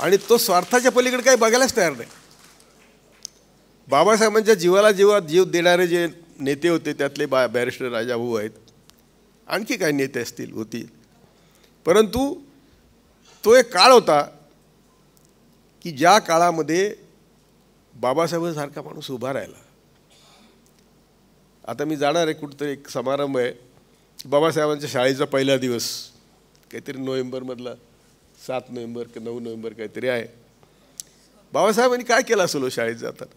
आणि तो स्वार्थाच्या पलीकडे काही बघायलाच तयार नाही. बाबासाहेबांच्या जीवाला जीव देणारे जे नेते होते त्यातले बॅरिस्टर राजाभाऊ आहेत, आणखी काही नेते असतील होतील, परंतु तो एक काळ होता की ज्या काळामध्ये बाबासाहेबांसारखा माणूस उभा राहिला. आता मी जाणार आहे कुठंतरी, एक समारंभ आहे, बाबासाहेबांच्या शाळेचा पहिला दिवस, काहीतरी नोव्हेंबरमधला 7 नोव्हेंबर की 9 नोव्हेंबर काहीतरी आहे. बाबासाहेबांनी काय केलं असेल शाळेत जाताना?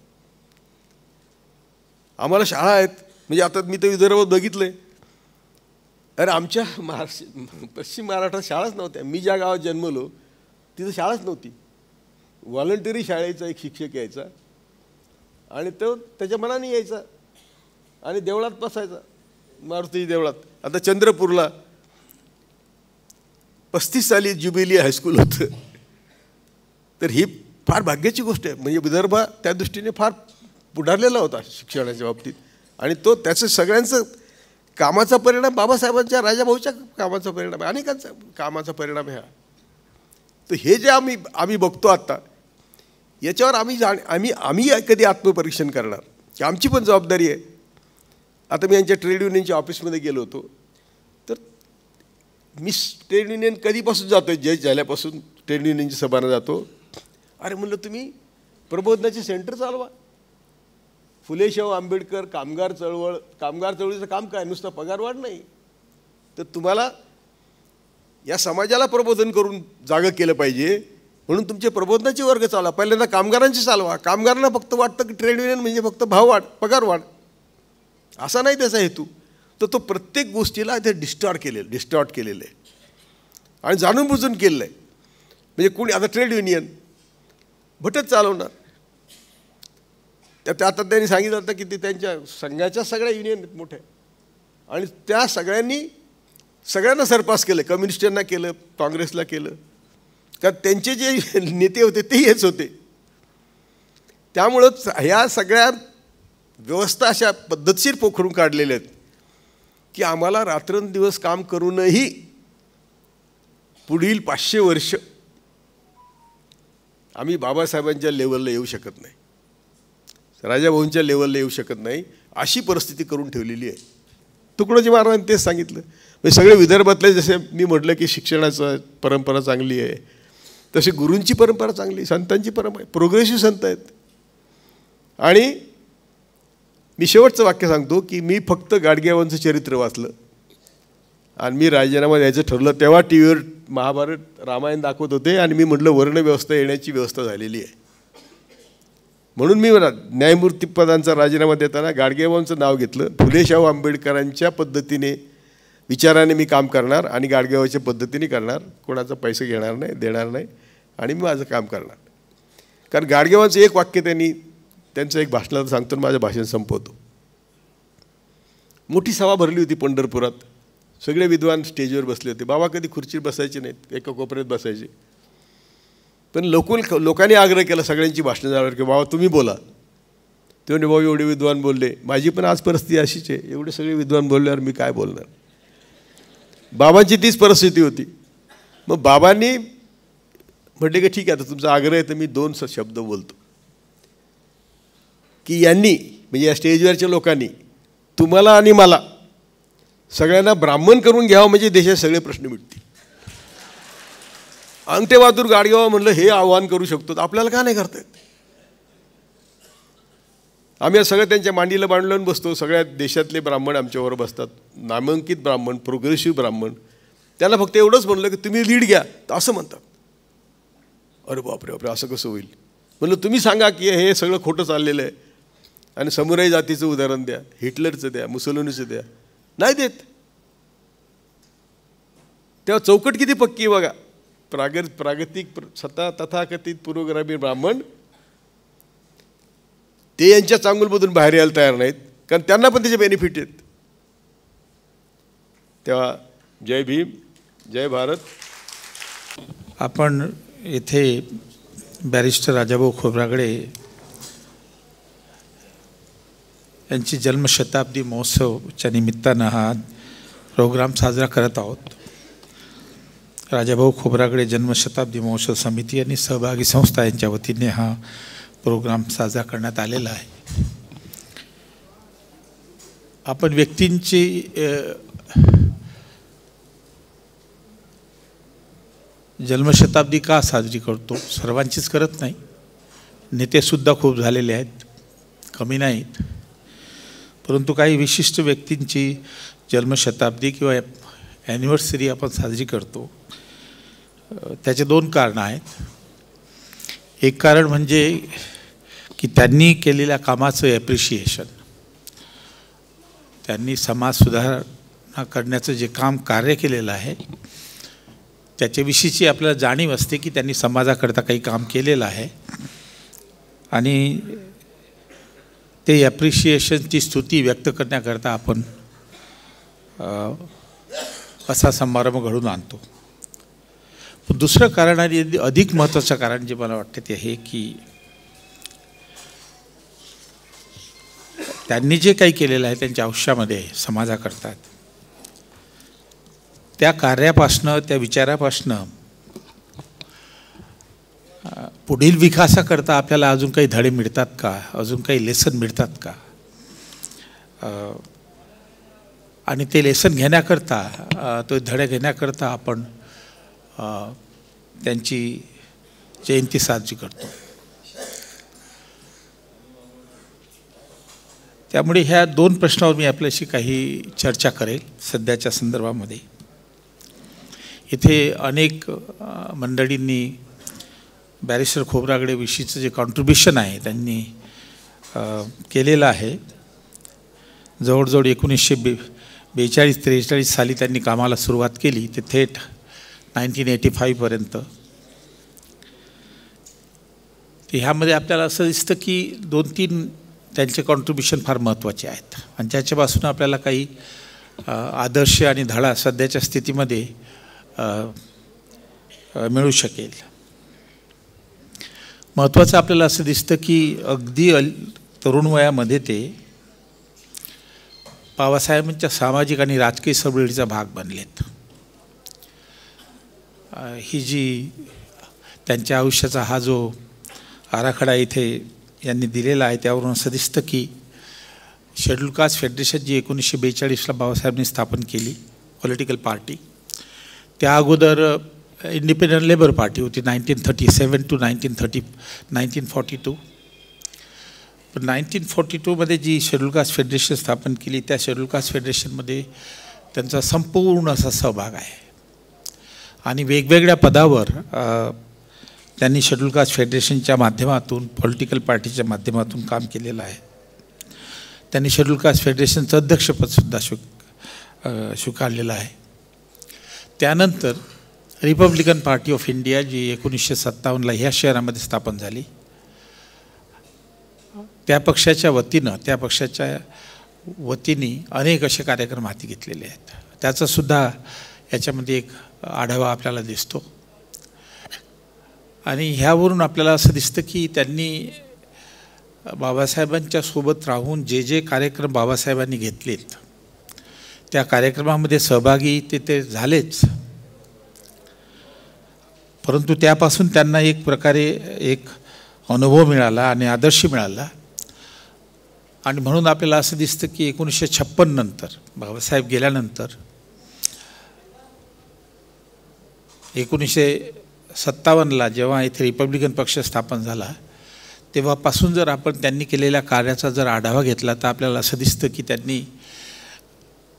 आम्हाला शाळा आहेत, म्हणजे आता मी तर विदर्भात बघितलं आहे, अरे आमच्या पश्चिम महाराष्ट्रात शाळाच नव्हत्या. मी ज्या गावात जन्मलो तिथं शाळाच नव्हती. व्हॉलंटरी शाळेचा एक शिक्षक यायचा आणि तो त्याच्या मनाने यायचा आणि देवळात बसायचा, मारुती देवळात. आता चंद्रपूरला 35 साली ज्युबिली हायस्कूल होतं. तर ही फार भाग्याची गोष्ट आहे. म्हणजे विदर्भ त्या दृष्टीने फार पुढारलेला होता शिक्षणाच्या बाबतीत आणि तो त्याचं सगळ्यांचं कामाचा परिणाम, बाबासाहेबांच्या राजाभाऊच्या कामाचा परिणाम आहे, अनेकांचा कामाचा परिणाम आहे हा. तर हे जे आम्ही बघतो आत्ता, याच्यावर आम्ही कधी आत्मपरीक्षण करणार की आमची पण जबाबदारी आहे. आता मी यांच्या ट्रेड युनियनच्या ऑफिसमध्ये गेलो होतो, तर मी ट्रेड युनियन कधीपासून जातो, जज झाल्यापासून ट्रेड युनियनची सभाना जातो. अरे म्हणलं तुम्ही प्रबोधनाचे सेंटर चालवा. फुले शाहू आंबेडकर कामगार चळवळीचं काम काय, नुसतं पगारवाढ नाही, तर तुम्हाला या समाजाला प्रबोधन करून जागं केलं पाहिजे. म्हणून तुमचे प्रबोधनाचे वर्ग चालवा. पहिल्यांदा कामगारांचे चालवा. कामगारांना फक्त वाटतं की ट्रेड युनियन म्हणजे फक्त भाववाढ, पगारवाढ, असा नाही त्याचा हेतू. तर तो प्रत्येक गोष्टीला ते डिस्टॉर्ट केलेलं आहे आणि जाणून बुजून केलेलं आहे. म्हणजे कोणी आता ट्रेड युनियन भटच चालवणार. आता त्यांनी सांगितलं होतं की ते त्यांच्या संघाच्या सगळ्या युनियन आहेत मोठ्या आणि त्या सगळ्यांना सरपास केलं. कम्युनिस्टांना केलं, काँग्रेसला केलं, कारण त्यांचे जे नेते होते ते हेच होते. त्यामुळंच ह्या सगळ्या व्यवस्था अशा पद्धतशीर पोखरून काढलेल्या आहेत की आम्हाला रात्रंदिवस काम करूनही पुढील 500 वर्ष आम्ही बाबासाहेबांच्या लेवलला येऊ शकत नाही, राजाभाऊंच्या लेवलला येऊ शकत नाही, अशी परिस्थिती करून ठेवलेली आहे. तुकडोजी महाराजांनी तेच सांगितलं. म्हणजे सगळे विदर्भातले, जसे मी म्हटलं की शिक्षणाचं परंपरा चांगली आहे, तशी गुरूंची परंपरा चांगली, संतांची परंपरा, प्रोग्रेसिव्ह संत आहेत. आणि मी शेवटचं वाक्य सांगतो की मी फक्त गाडगेबाबांचं चरित्र वाचलं आणि मी राजीनामा द्यायचं ठरलं तेव्हा टी व्हीवर महाभारत रामायण दाखवत होते आणि मी म्हटलं वर्णव्यवस्था येण्याची व्यवस्था झालेली आहे. म्हणून मी न्यायमूर्ती पदांचा राजीनामा देताना गाडगेबाबांचं नाव घेतलं. फुले शाहू आंबेडकरांच्या पद्धतीने विचाराने मी काम करणार आणि गाडगेबाबांच्या पद्धतीने करणार, कोणाचा पैसे घेणार नाही, देणार नाही आणि मी माझं काम करणार. कारण गाडगेबाबांचं एक वाक्य त्यांचं एक भाषणात सांगतो, माझं भाषण संपवतो. मोठी सभा भरली होती पंढरपुरात, सगळे विद्वान स्टेजवर बसले होते. बाबा कधी खुर्चीवर बसायचे नाहीत, एका कोपऱ्यात बसायचे. पण लोकांनी आग्रह केला सगळ्यांची भाषणं झाल्यावर की बाबा तुम्ही बोला. ते म्हणे बाबा एवढे विद्वान बोलले, माझी पण आज परिस्थिती अशीच आहे, एवढे सगळे विद्वान बोलल्यावर मी काय बोलणार. बाबांची तीच परिस्थिती होती. मग बाबांनी म्हटले की ठीक आहे, आता तुमचा आग्रह आहे तर मी 2 शब्द बोलतो की यांनी, म्हणजे या स्टेजवरच्या लोकांनी तुम्हाला आणि मला सगळ्यांना ब्राह्मण करून घ्यावं म्हणजे देशात सगळे प्रश्न मिटतील. अंगठे बहादूर गाडगेबाबा म्हणलं हे आव्हान करू शकतो, तर आपल्याला का नाही करता येत. आम्ही सगळं त्यांच्या मांडीला बांधून बसतो. सगळ्या देशातले ब्राह्मण आमच्यावर बसतात, नामांकित ब्राह्मण, प्रोग्रेसिव्ह ब्राह्मण. त्याला फक्त एवढंच म्हणलं की तुम्ही लीड घ्या, तर असं म्हणतात. अरे बापरे बापरे, असं कसं होईल. म्हणलं तुम्ही सांगा की हे सगळं खोटं चाललेलं आहे आणि समुराई जातीचं उदाहरण द्या, हिटलरचं द्या, मुसोलिनीचं द्या. नाही देत. तेव्हा चौकट किती पक्की बघा. प्रागतिक तथाकथित पूर्वग्रामीण ब्राह्मण ते यांच्या चांगुलमधून बाहेर यायला तयार नाहीत, कारण त्यांना पण त्याचे बेनिफिट आहेत. तेव्हा जय भीम, जय भारत. आपण इथे बॅरिस्टर राजाभाऊ खोब्रागडे यांची जन्मशताब्दी महोत्सवच्या निमित्तानं हा प्रोग्राम साजरा करत आहोत. राजाभाऊ खोब्रागडे जन्मशताब्दी महोत्सव समिती आणि सहभागी संस्था यांच्या वतीने हा प्रोग्राम साजरा करण्यात आलेला आहे. आपण व्यक्तींची जन्मशताब्दी का साजरी करतो? सर्वांचीच करत नाही, नेतेसुद्धा खूप झालेले आहेत, कमी नाहीत. परंतु काही विशिष्ट व्यक्तींची जन्मशताब्दी किंवा ॲनिव्हर्सरी आपण साजरी करतो. त्याचे दोन कारणं आहेत. एक कारण म्हणजे की त्यांनी केलेल्या कामाचं ॲप्रिशिएशन, त्यांनी समाज सुधारणा करण्याचं जे कार्य केलेलं आहे त्याच्याविषयीची आपल्याला जाणीव असते की त्यांनी समाजाकरता काही काम केलेलं आहे, आणि ते ॲप्रिशिएशनची स्तुती व्यक्त करण्याकरता आपण असा समारंभ घडून आणतो. दुसरं कारण आणि अधिक महत्त्वाचं कारण जे मला वाटतं ते आहे की त्यांनी जे काही केलेलं आहे त्यांच्या आयुष्यामध्ये समाजाकरता, त्या कार्यापासनं, त्या विचारापासनं पुढील विकासाकरता आपल्याला अजून काही धडे मिळतात का, अजून काही लेसन मिळतात का, आणि ते लेसन घेण्याकरता, तो धडे घेण्याकरता आपण त्यांची जयंती साजरी करतो. त्यामुळे ह्या दोन प्रश्नावर मी आपल्याशी काही चर्चा करेल सध्याच्या संदर्भामध्ये. इथे अनेक मंडळींनी बॅरिस्टर खोब्रागडे विषयीचं जे कॉन्ट्रीब्युशन आहे त्यांनी केलेलं आहे. जवळजवळ 1942-43 साली त्यांनी कामाला सुरुवात केली ते थेट 1985 पर्यंत. ह्यामध्ये आपल्याला असं दिसतं की 2-3 त्यांचे कॉन्ट्रीब्युशन फार महत्त्वाचे आहेत, आणि त्याच्यापासून आपल्याला काही आदर्श आणि धडा सध्याच्या स्थितीमध्ये मिळू शकेल. महत्त्वाचं आपल्याला असं दिसतं की अगदी तरुण वयामध्ये ते बाबासाहेबांच्या सामाजिक आणि राजकीय चळवळीचा भाग बनलेत. ही जी त्यांच्या आयुष्याचा हा जो आराखडा इथे यांनी दिलेला आहे त्यावरून असं दिसतं की शेड्यूल कास्ट फेडरेशन जी 1942ला बाबासाहेबांनी स्थापन केली, पॉलिटिकल पार्टी, त्या अगोदर इंडिपेंडंट लेबर पार्टी होती 1937 to 1942. पण 1942मध्ये जी शेड्यूल कास्ट फेडरेशन स्थापन केली त्या शेड्यूल कास्ट फेडरेशनमध्ये त्यांचा संपूर्ण असा सहभाग आहे, आणि वेगवेगळ्या पदावर त्यांनी शेड्यूल कास्ट फेडरेशनच्या माध्यमातून, पॉलिटिकल पार्टीच्या माध्यमातून काम केलेलं आहे. त्यांनी शेड्यूल कास्ट फेडरेशनचं अध्यक्षपदसुद्धा स्वीकारलेलं आहे. त्यानंतर रिपब्लिकन पार्टी ऑफ इंडिया जी 1957ला ह्या शहरामध्ये स्थापन झाली, त्या पक्षाच्या वतीने अनेक असे कार्यक्रम हाती घेतलेले आहेत. त्याचासुद्धा याच्यामध्ये एक आढावा आपल्याला दिसतो. आणि ह्यावरून आपल्याला असं दिसतं की त्यांनी बाबासाहेबांच्या सोबत राहून जे जे कार्यक्रम बाबासाहेबांनी घेतलेत त्या कार्यक्रमामध्ये सहभागी ते झालेच, परंतु त्यापासून त्यांना एक प्रकारे एक अनुभव मिळाला आणि आदर्श मिळाला. आणि म्हणून आपल्याला असं दिसतं की 1956 नंतर, बाबासाहेब गेल्यानंतर 1957ला जेव्हा इथे रिपब्लिकन पक्ष स्थापन झाला तेव्हापासून जर आपण त्यांनी केलेल्या कार्याचा जर आढावा घेतला तर आपल्याला असं दिसतं की त्यांनी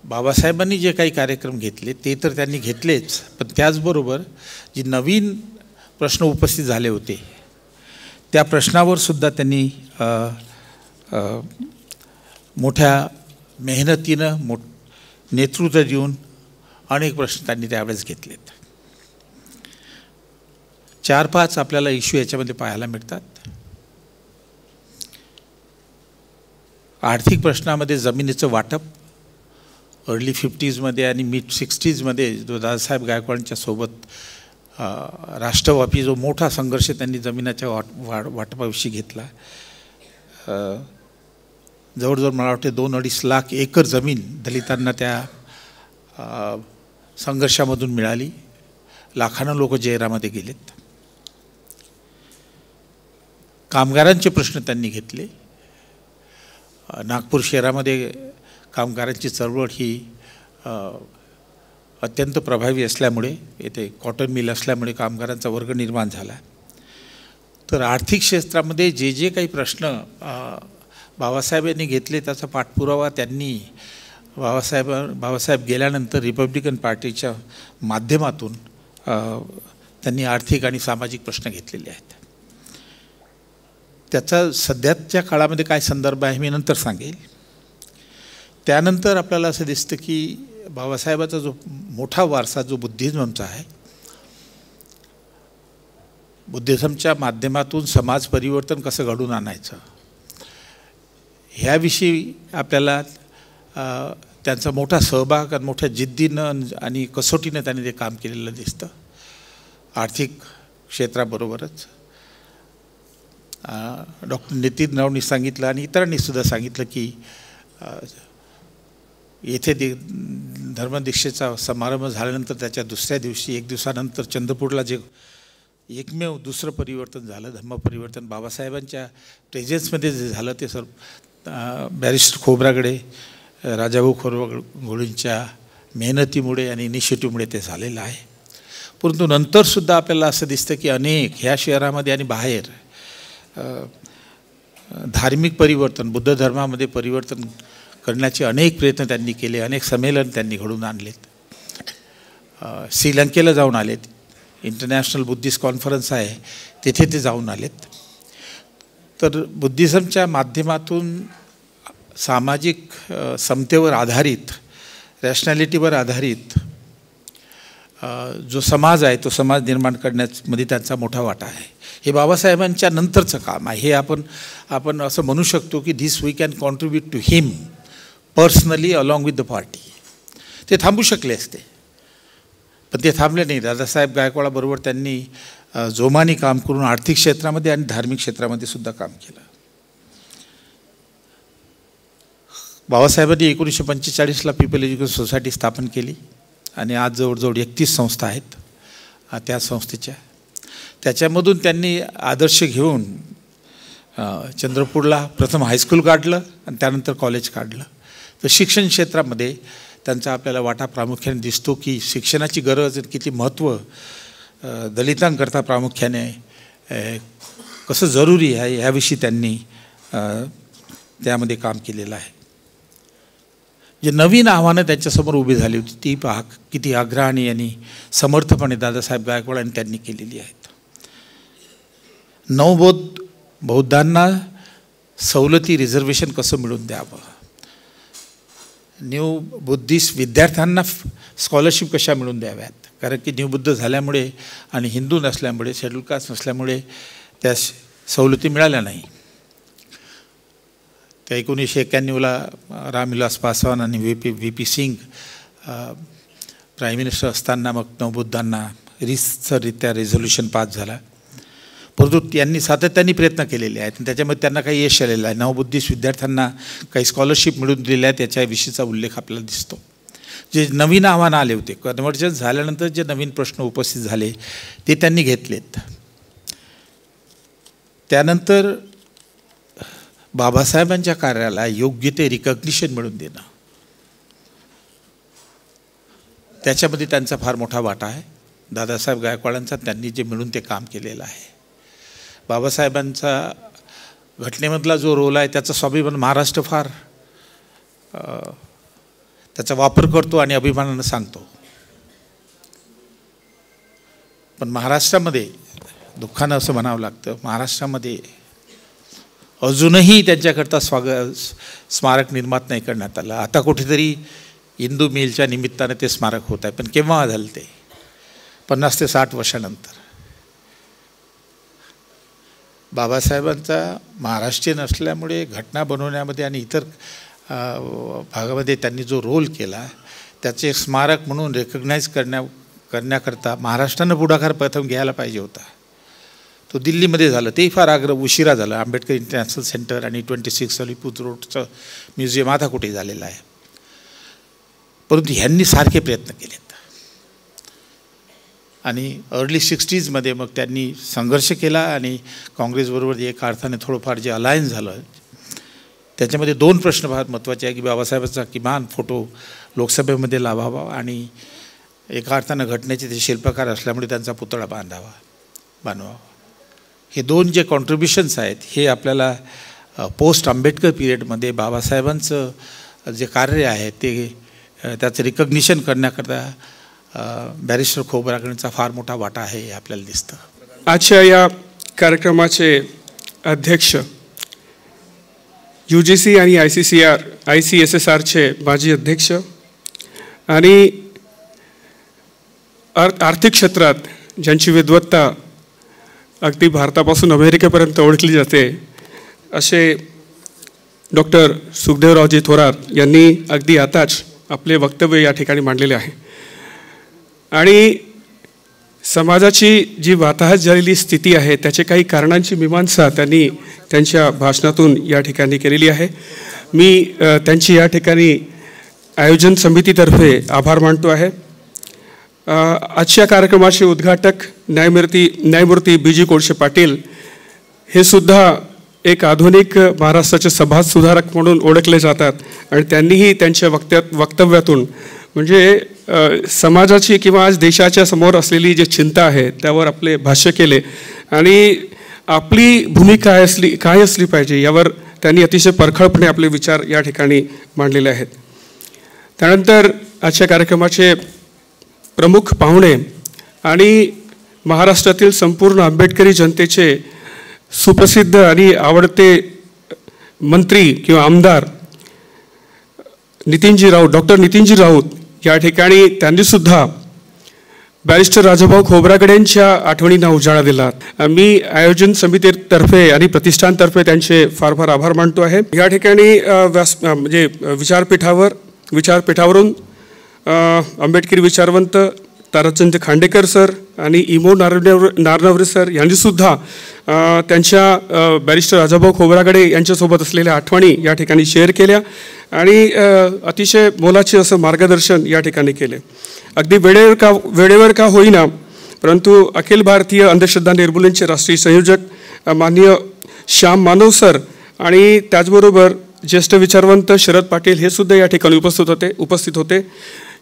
बाबासाहेबांनी जे काही कार्यक्रम घेतले ते तर त्यांनी घेतलेच, पण त्याचबरोबर जी नवीन प्रश्न उपस्थित झाले होते त्या प्रश्नावर सुद्धा त्यांनी मोठ्या मेहनतीनं नेतृत्व देऊन अनेक प्रश्न त्यांनी त्यावेळेस घेतलेत. 4-5 आपल्याला इश्यू याच्यामध्ये पाहायला मिळतात. आर्थिक प्रश्नामध्ये जमिनीचं वाटप अर्ली 50s आणि मिड 60sमध्ये जो दादासाहेब गायकवाडांच्या सोबत राष्ट्रव्यापी जो मोठा संघर्ष त्यांनी जमिनीच्या वाटपाविषयी घेतला. जवळजवळ मला वाटते 2-2.5 लाख एकर जमीन दलितांना त्या संघर्षामधून मिळाली. लाखांना लोक जेरामध्ये गेलेत. कामगारांचे प्रश्न त्यांनी घेतले. नागपूर शहरामध्ये कामगारांची चळवळ ही अत्यंत प्रभावी असल्यामुळे, येथे कॉटन मिल असल्यामुळे कामगारांचा वर्ग निर्माण झाला. तर आर्थिक क्षेत्रामध्ये जे जे काही प्रश्न बाबासाहेब यांनी घेतले त्याचा पाठपुरावा त्यांनी बाबासाहेब गेल्यानंतर रिपब्लिकन पार्टीच्या माध्यमातून त्यांनी आर्थिक आणि सामाजिक प्रश्न घेतलेले आहेत. त्याचा सध्याच्या काळामध्ये काय संदर्भ आहे मी नंतर सांगेल. त्यानंतर आपल्याला असं दिसतं की बाबासाहेबाचा जो मोठा वारसा जो बुद्धिझमचा आहे, बुद्धिझमच्या माध्यमातून समाज परिवर्तन कसं घडून आणायचं ह्याविषयी आपल्याला त्यांचा मोठा सहभाग आणि मोठ्या जिद्दीनं आणि कसोटीनं त्यांनी ते काम केलेलं दिसतं. आर्थिक क्षेत्राबरोबरच डॉक्टर नितीन रावनी सांगितलं आणि इतरांनी सुद्धा सांगितलं की येथे धर्मदीक्षेचा समारंभ झाल्यानंतर त्याच्या दुसऱ्या दिवशी 1 दिवसानंतर चंद्रपूरला जे एकमेव दुसरं परिवर्तन झालं, धम्मपरिवर्तन बाबासाहेबांच्या प्रेझेन्समध्ये जे झालं ते बॅरिस्टर खोब्रागडे, राजाभाऊ खोब्रागडेंच्या मेहनतीमुळे आणि इनिशिएटिव्हमुळे ते झालेलं आहे. परंतु नंतरसुद्धा आपल्याला असं दिसतं की अनेक ह्या शहरामध्ये आणि बाहेर धार्मिक परिवर्तन, बुद्ध धर्मामध्ये परिवर्तन करण्याचे अनेक प्रयत्न त्यांनी केले. अनेक संमेलन त्यांनी घडून आणलेत. श्रीलंकेला जाऊन आलेत. इंटरनॅशनल बुद्धिस्ट कॉन्फरन्स आहे तिथे ते जाऊन आलेत. तर बुद्धिझमच्या माध्यमातून सामाजिक समतेवर आधारित, रॅशनॅलिटीवर आधारित जो समाज आहे तो समाज निर्माण करण्यामध्ये त्यांचा मोठा वाटा आहे. हे बाबासाहेबांच्या नंतरचं काम आहे. हे आपण असं म्हणू शकतो की this we can contribute to him personally along with the party. ते थांबू शकले असते पण ते थांबले नाही. दादासाहेब गायकवाडाबरोबर त्यांनी जोमाने काम करून आर्थिक क्षेत्रामध्ये आणि धार्मिक क्षेत्रामध्ये सुद्धा काम केलं. बाबासाहेबांनी 1945ला पीपल एज्युकेशन सोसायटी स्थापन केली आणि आज जवळजवळ 31 संस्था आहेत त्या संस्थेच्या. त्याच्यामधून त्यांनी आदर्श घेऊन चंद्रपूरला प्रथम हायस्कूल काढलं आणि त्यानंतर कॉलेज काढलं. तर शिक्षण क्षेत्रामध्ये त्यांचा आपल्याला वाटा प्रामुख्याने दिसतो की शिक्षणाची गरज किती महत्त्व दलितांकरता प्रामुख्याने कसं जरुरी आहे ह्याविषयी त्यांनी त्यामध्ये काम केलेलं आहे. जे नवीन आव्हानं त्यांच्यासमोर उभी झाली होती ती पहा किती आग्रहाने आणि समर्थपणे दादासाहेब गायकवाडांनी त्यांनी केलेली आहेत. नवबौद्ध बौद्धांना सवलती रिझर्वेशन कसं मिळवून द्यावं, न्यू बुद्धिस्ट विद्यार्थ्यांना स्कॉलरशिप कशा मिळवून द्याव्यात, कारण की न्यू बुद्ध झाल्यामुळे आणि हिंदू नसल्यामुळे, शेड्यूल कास्ट नसल्यामुळे त्या सवलती मिळाल्या नाही. त्या 1991ला रामविलास पासवान आणि V P Singh prime minister असताना मग नवबुद्धांना रितसररित्या रेझोल्युशन पास झाला. परंतु त्यांनी सातत्याने प्रयत्न केलेले आहेत आणि त्याच्यामध्ये त्यांना काही यश आलेलं आहे. नवबुद्धिस्ट विद्यार्थ्यांना काही स्कॉलरशिप मिळून दिलेल्या आहेत त्याच्याविषयीचा उल्लेख आपल्याला दिसतो. जे नवीन आव्हानं आले होते, कन्व्हर्जन झाल्यानंतर जे नवीन प्रश्न उपस्थित झाले ते त्यांनी घेतलेत. त्यानंतर बाबासाहेबांच्या कार्याला योग्य ते रिकग्निशन मिळवून देणं, त्याच्यामध्ये त्यांचा फार मोठा वाटा आहे. दादासाहेब गायकवाडांचा त्यांनी जे मिळून ते काम केलेलं आहे. बाबासाहेबांचा घटनेमधला जो रोल आहे त्याचा स्वाभिमान महाराष्ट्र फार त्याचा वापर करतो आणि अभिमानानं सांगतो. पण महाराष्ट्रामध्ये दुःखानं असं म्हणावं लागतं, महाराष्ट्रामध्ये अजूनही त्यांच्याकरता स्मारक निर्माण नाही करण्यात आलं. आता कुठेतरी इंदू मिलच्या निमित्तानं ते स्मारक होत आहे. पण केव्हा झालं ते? 50 ते 60 वर्षानंतर. बाबासाहेबांचा महाराष्ट्रीयन असल्यामुळे घटना बनवण्यामध्ये आणि इतर भागामध्ये त्यांनी जो रोल केला त्याचे स्मारक म्हणून रेकग्नाईज करण्याकरता महाराष्ट्रानं पुढाकार प्रथम घ्यायला पाहिजे होता. तो दिल्लीमध्ये झालं, तेही फार उशिरा झालं. आंबेडकर इंटरनॅशनल सेंटर आणि 26 अलीपूर रोडचं म्युझियम आता कुठे झालेलं आहे. परंतु ह्यांनी सारखे प्रयत्न केलेत आणि अर्ली 60sमध्ये मग त्यांनी संघर्ष केला आणि काँग्रेसबरोबर एका अर्थाने थोडंफार जे अलायन्स झालं त्याच्यामध्ये 2 प्रश्न फार महत्त्वाचे आहे की बाबासाहेबांचा किमान फोटो लोकसभेमध्ये लावावा आणि एका अर्थानं घटनेचे ते शिल्पकार असल्यामुळे त्यांचा पुतळा बांधवावा. हे 2 जे कॉन्ट्रिब्युशन्स आहेत हे आपल्याला पोस्ट आंबेडकर पिरियडमध्ये बाबासाहेबांचं जे कार्य आहे ते त्याचं रिकग्निशन करण्याकरता बॅरिस्टर खोब्रागडेंचा फार मोठा वाटा आहे हे आपल्याला दिसतं. आजच्या या कार्यक्रमाचे अध्यक्ष UGC आणि ICSSRचे माजी अध्यक्ष आणि आर्थिक क्षेत्रात ज्यांची विद्वत्ता अगदी भारतापासून अमेरिकेपर्यंत ओळखली जाते असे डॉक्टर सुखदेवरावजी थोरात यांनी अगदी आताच आपले वक्तव्य या ठिकाणी मांडलेले आहे आणि समाजाची जी वाताहत झालेली स्थिती आहे त्याचे काही कारणांची मीमांसा त्यांनी त्यांच्या भाषणातून या ठिकाणी केलेली आहे. मी त्यांची या ठिकाणी आयोजन समितीतर्फे आभार मानतो आहे. आजच्या कार्यक्रमाचे उद्घाटक न्यायमूर्ती BG कोळसे पाटील हे सुद्धा एक आधुनिक महाराष्ट्राचे समाज सुधारक म्हणून ओळखले जातात आणि त्यांनीही त्यांच्या वक्तव्यातून म्हणजे समाजाची किंवा आज देशाच्या समोर असलेली जी चिंता आहे त्यावर आपले भाष्य केले आणि आपली भूमिका काय असली पाहिजे यावर त्यांनी अतिशय परखडपणे आपले विचार या ठिकाणी मांडलेले आहेत. त्यानंतर आजच्या कार्यक्रमाचे प्रमुख पाहुणे आणि महाराष्ट्रातील संपूर्ण आंबेडकरी जनतेचे सुप्रसिद्ध आणि आवडते मंत्री किंवा आमदार डॉक्टर नितीनजी राऊत या ठिकाणी त्यांनीसुद्धा बॅरिस्टर राजाभाऊ खोब्रागडे यांच्या आठवणींना उजाळा दिला. मी आयोजन समितीतर्फे आणि प्रतिष्ठानतर्फे त्यांचे फार फार आभार मानतो आहे. या ठिकाणी म्हणजे विचारपीठावरून आंबेडकरी विचारवंत ताराचंद खांडेकर सर आणि इमो नारनवरे सर यांनीसुद्धा त्यांच्या बॅरिस्टर राजाभाऊ खोब्रागडे यांच्यासोबत असलेल्या आठवणी या ठिकाणी शेअर केल्या आणि अतिशय मोलाचे असं मार्गदर्शन या ठिकाणी केले. अगदी वेळेवर का होईना परंतु अखिल भारतीय अंधश्रद्धा निर्मूलनचे राष्ट्रीय संयोजक माननीय श्याम मानव सर आणि त्याचबरोबर ज्येष्ठ विचारवंत शरद पाटील हे सुद्धा या ठिकाणी उपस्थित होते.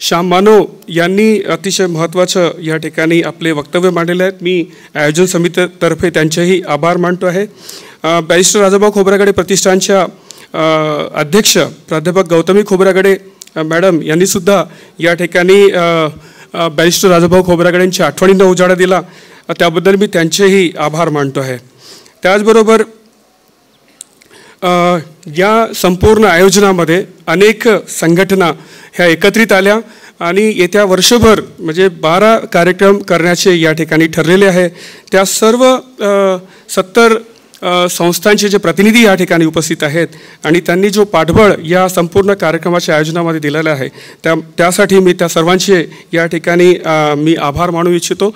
श्याम मानव यांनी अतिशय महत्त्वाचं या ठिकाणी आपले वक्तव्य मांडलेले आहेत. मी आयोजन समितीतर्फे त्यांचेही आभार मानतो आहे. बॅरिस्टर राजाभाऊ खोब्रागडे प्रतिष्ठानच्या अध्यक्ष प्राध्यापक गौतमी खोब्रागडे मॅडम यांनीसुद्धा या ठिकाणी बॅरिस्टर राजाभाऊ खोब्रागडेंच्या आठवणींना उजाळा दिला. त्याबद्दल मी त्यांचेही आभार मानतो आहे. त्याचबरोबर या संपूर्ण आयोजनामध्ये अनेक संघटना ह्या एकत्रित आल्या आणि येत्या वर्षभर म्हणजे 12 कार्यक्रम करण्याचे या ठिकाणी ठरलेले आहे. त्या सर्व 70 संस्थांचे जे प्रतिनिधी या ठिकाणी उपस्थित आहेत आणि त्यांनी जो पाठबळ या संपूर्ण कार्यक्रमाच्या आयोजनामध्ये दिलेला आहे त्यासाठी मी त्या सर्वांचे या ठिकाणी मी आभार मानू इच्छितो.